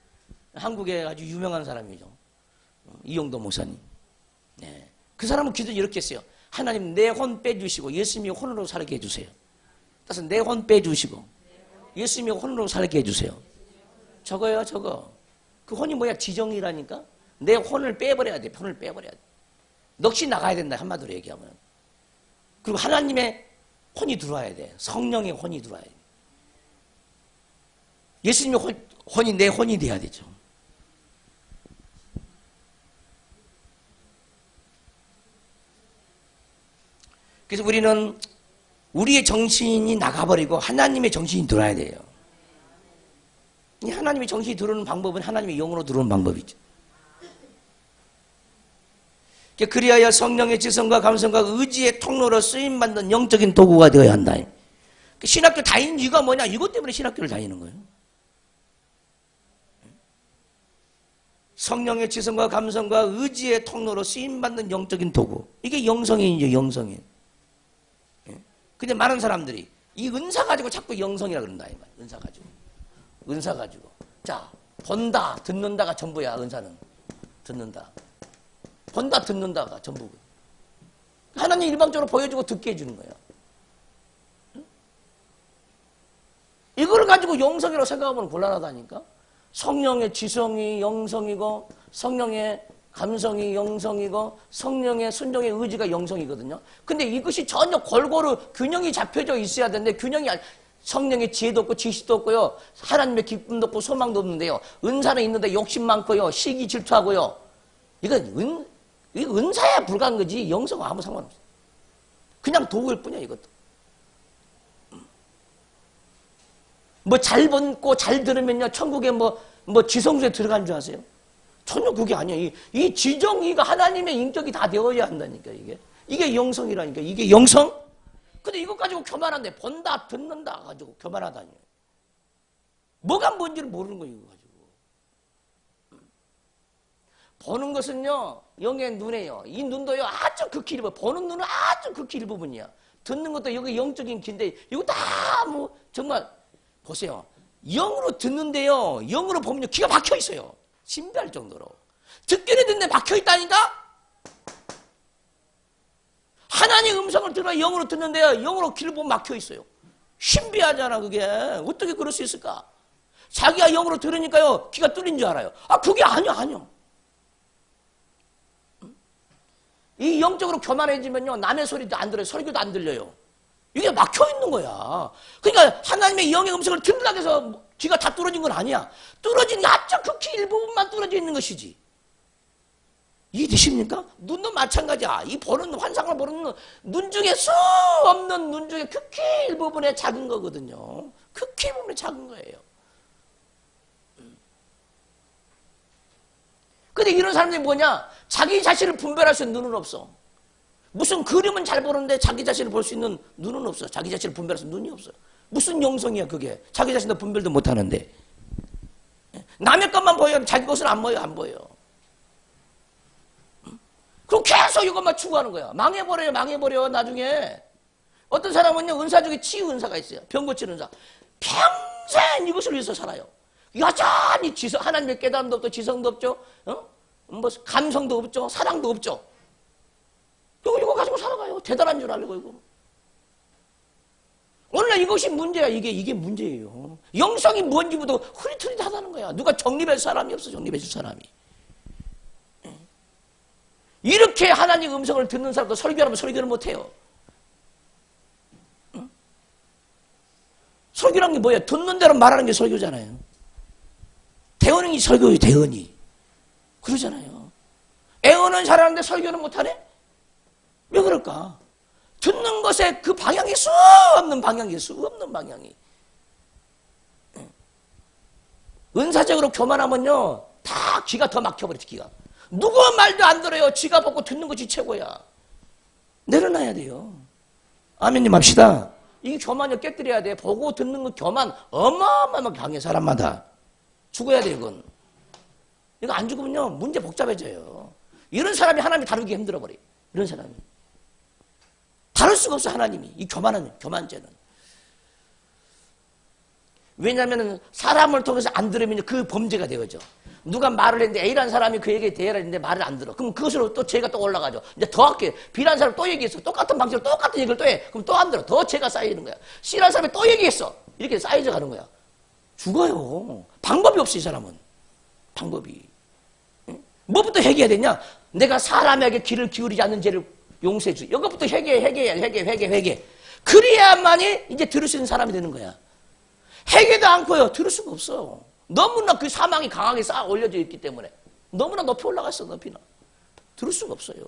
한국에 아주 유명한 사람이죠. 이영도 목사님. 네. 그 사람은 기도 이렇게 했어요. 하나님 내 혼 빼주시고 예수님이 혼으로 살게 해주세요. 따라서 내 혼 빼주시고 예수님이 혼으로 살게 해주세요. 저거요, 저거. 그 혼이 뭐야? 지정이라니까? 내 혼을 빼버려야 돼. 혼을 빼버려야 돼. 넋이 나가야 된다. 한마디로 얘기하면. 그리고 하나님의 혼이 들어와야 돼. 성령의 혼이 들어와야 돼. 예수님의 혼이 내 혼이 돼야 되죠. 그래서 우리는 우리의 정신이 나가버리고 하나님의 정신이 들어와야 돼요. 이 하나님의 정신이 들어오는 방법은 하나님의 영으로 들어오는 방법이죠. 그리하여 성령의 지성과 감성과 의지의 통로로 쓰임받는 영적인 도구가 되어야 한다. 신학교 다니는 이유가 뭐냐? 이것 때문에 신학교를 다니는 거예요. 성령의 지성과 감성과 의지의 통로로 쓰임받는 영적인 도구. 이게 영성인이죠, 영성인. 근데 많은 사람들이 이 은사 가지고 자꾸 영성이라 그런다. 이 말. 은사 가지고. 은사 가지고. 자, 본다, 듣는다가 전부야, 은사는. 듣는다. 본다, 듣는다가 전부. 하나님 일방적으로 보여주고 듣게 해주는 거야. 이걸 가지고 영성이라고 생각하면 곤란하다니까? 성령의 지성이 영성이고, 성령의 감성이 영성이고, 성령의 순종의 의지가 영성이거든요. 근데 이것이 전혀 골고루 균형이 잡혀져 있어야 되는데, 균형이 성령의 지혜도 없고 지식도 없고요. 하나님의 기쁨도 없고 소망도 없는데요. 은사는 있는데 욕심 많고요. 시기 질투하고요. 이건 은사에 불과한 거지 영성은 아무 상관없어요. 그냥 도구일 뿐이야 이것도. 뭐 잘 본고 잘 들으면요 천국에 뭐 지성소에 들어간 줄 아세요? 전혀 그게 아니에요. 이 지정이가 하나님의 인격이 다 되어야 한다니까 이게 영성이라니까. 이게 영성? 근데 이것 가지고 교만한데 본다 듣는다 가지고 교만하다니. 뭐가 뭔지를 모르는 거예요. 이거 가지고. 보는 것은요 영의 눈이에요. 이 눈도요 아주 극히 일부. 보는 눈은 아주 극히 일부분이야. 듣는 것도 여기 영적인 긴데 이거 다 뭐 정말 보세요. 영으로 듣는데요 영으로 보면요 기가 막혀 있어요. 신비할 정도로. 듣기는 듣는데 막혀 있다니까. 하나님의 음성을 들어 영으로 듣는데요 영으로 귀를 보면 막혀 있어요. 신비하잖아 그게. 어떻게 그럴 수 있을까? 자기가 영으로 들으니까요 귀가 뚫린 줄 알아요. 아 그게 아니야. 이 영적으로 교만해지면요 남의 소리도 안 들어요. 설교도 안 들려요. 이게 막혀 있는 거야. 그러니까 하나님의 영의 음성을 들으려고 해서 귀가 다 뚫어진 건 아니야. 뚫어진 게 아주 극히 일부분만 뚫어져 있는 것이지. 이해되십니까? 눈도 마찬가지야. 이 보는 환상을 보는 눈 중에 수 없는 눈 중에 극히 일부분에 작은 거거든요. 극히 일부분에 작은 거예요. 근데 이런 사람들이 뭐냐? 자기 자신을 분별할 수 있는 눈은 없어. 무슨 그림은 잘 보는데 자기 자신을 볼 수 있는 눈은 없어. 자기 자신을 분별할 수 있는 눈이 없어. 무슨 영성이야 그게. 자기 자신도 분별도 못하는데. 남의 것만 보여요. 자기 것은 안 보여. 그럼 계속 이것만 추구하는 거야. 망해버려 나중에. 어떤 사람은요 은사 중에 치유 은사가 있어요. 병 고치는 은사. 평생 이것을 위해서 살아요. 여전히 하나님의 깨달음도 없죠. 지성도 없죠. 뭐 감성도 없죠. 사랑도 없죠. 이거 가지고 살아가요. 대단한 줄 알고 이거. 오늘날 이것이 문제야. 이게 문제예요. 영성이 뭔지보다 흐릿흐릿하다는 거야. 누가 정립할 사람이 없어. 정립해 줄 사람이. 이렇게 하나님 음성을 듣는 사람도 설교하면 설교를 못해요. 설교란 게 뭐예요? 듣는 대로 말하는 게 설교잖아요. 대언이 설교예요, 대언이. 그러잖아요. 애언은 잘하는데 설교는 못하네? 왜 그럴까? 듣는 것에 그 방향이 수 없는 방향이. 은사적으로 교만하면요, 다 귀가 더 막혀버렸지, 귀가. 누구 말도 안 들어요. 쥐가 보고 듣는 것이 최고야. 내려놔야 돼요. 아멘님 합시다. 이 교만을 깨뜨려야 돼. 보고 듣는 거 교만 어마어마하게 강해, 사람마다. 죽어야 돼, 이건. 이거 안 죽으면요, 문제 복잡해져요. 이런 사람이 하나님이 다루기 힘들어버려. 이런 사람이. 다룰 수가 없어, 하나님이. 이 교만죄는. 왜냐하면 사람을 통해서 안 들으면 그 범죄가 되어져. 누가 말을 했는데 A라는 사람이 그 얘기에 대해라 했는데 말을 안 들어. 그럼 그것으로 또 죄가 또 올라가죠. 이제 더 할게. B라는 사람이 또 얘기했어. 똑같은 방식으로 똑같은 얘기를 또 해. 그럼 또 안 들어. 더 죄가 쌓이는 거야. C라는 사람이 또 얘기했어. 이렇게 쌓여져 가는 거야. 죽어요. 방법이 없어, 이 사람은. 방법이. 뭐부터 해결해야 되냐? 내가 사람에게 귀를 기울이지 않는 죄를 용서해 주. 이것부터 회개. 그래야만이 이제 들을 수 있는 사람이 되는 거야. 회개도 않고요. 들을 수가 없어. 너무나 그 사망이 강하게 쌓아 올려져 있기 때문에. 너무나 높이 올라갔어, 높이나. 들을 수가 없어요.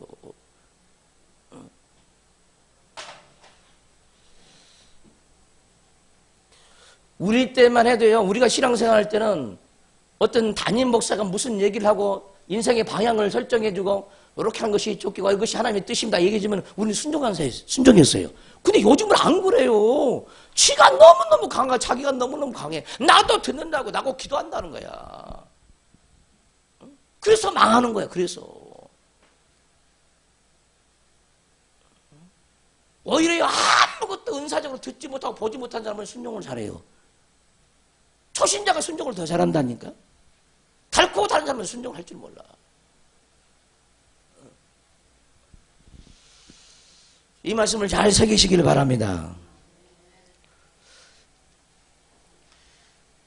우리 때만 해도요, 우리가 신앙생활 할 때는 어떤 담임 목사가 무슨 얘기를 하고 인생의 방향을 설정해주고 이렇게 하는 것이 좋고 이것이 하나님의 뜻입니다 얘기해주면 우리는 순종했어요. 근데 요즘은 안 그래요. 지가 너무너무 강하고 자기가 너무너무 강해. 나도 듣는다고 나고 기도한다는 거야. 그래서 망하는 거야. 그래서 오히려 아무것도 은사적으로 듣지 못하고 보지 못한 사람은 순종을 잘해요. 초신자가 순종을 더 잘한다니까. 달고 다른 사람은 순종할 줄 몰라. 이 말씀을 잘 새기시길 바랍니다.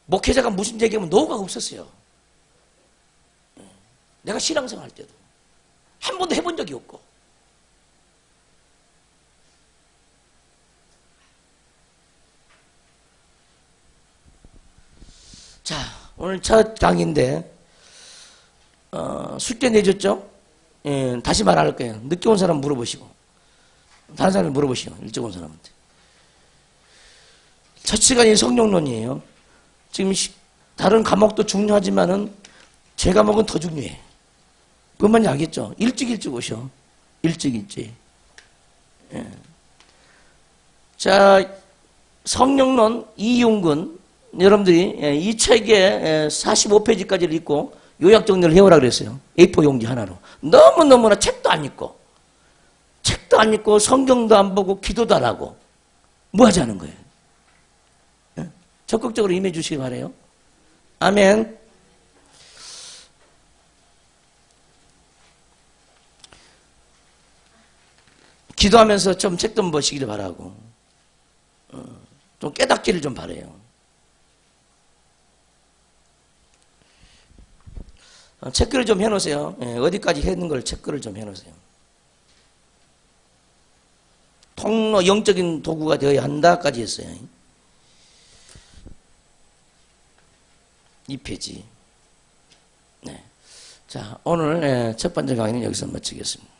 목회자가 무슨 얘기하면 노고가 없었어요. 내가 신앙생활 할 때도 한 번도 해본 적이 없고. 자, 오늘 첫 강의인데 숙제 내줬죠? 예, 다시 말할 거예요. 늦게 온 사람 물어보시고 다른 사람을 물어보시오. 일찍 온 사람한테. 첫 시간이 성령론이에요. 지금 다른 과목도 중요하지만은 제 과목은 더 중요해. 그것만 알겠죠? 일찍 오셔. 일찍. 예. 자, 성령론 이윤근 여러분들이 이 책의 45페이지까지를 읽고 요약 정리를 해오라 그랬어요. A4 용지 하나로. 너무너무나 책도 안 읽고 성경도 안 보고 기도도 안 하고 뭐 하자는 거예요? 적극적으로 임해 주시기 바라요. 아멘. 기도하면서 좀 책 좀 보시길 바라고 좀 깨닫기를 좀 바라요. 체크를 좀 해놓으세요. 어디까지 했는 걸 체크를 좀 해놓으세요. 통로 영적인 도구가 되어야 한다까지 했어요. 2페이지. 네. 자, 오늘 첫 번째 강의는 여기서 마치겠습니다.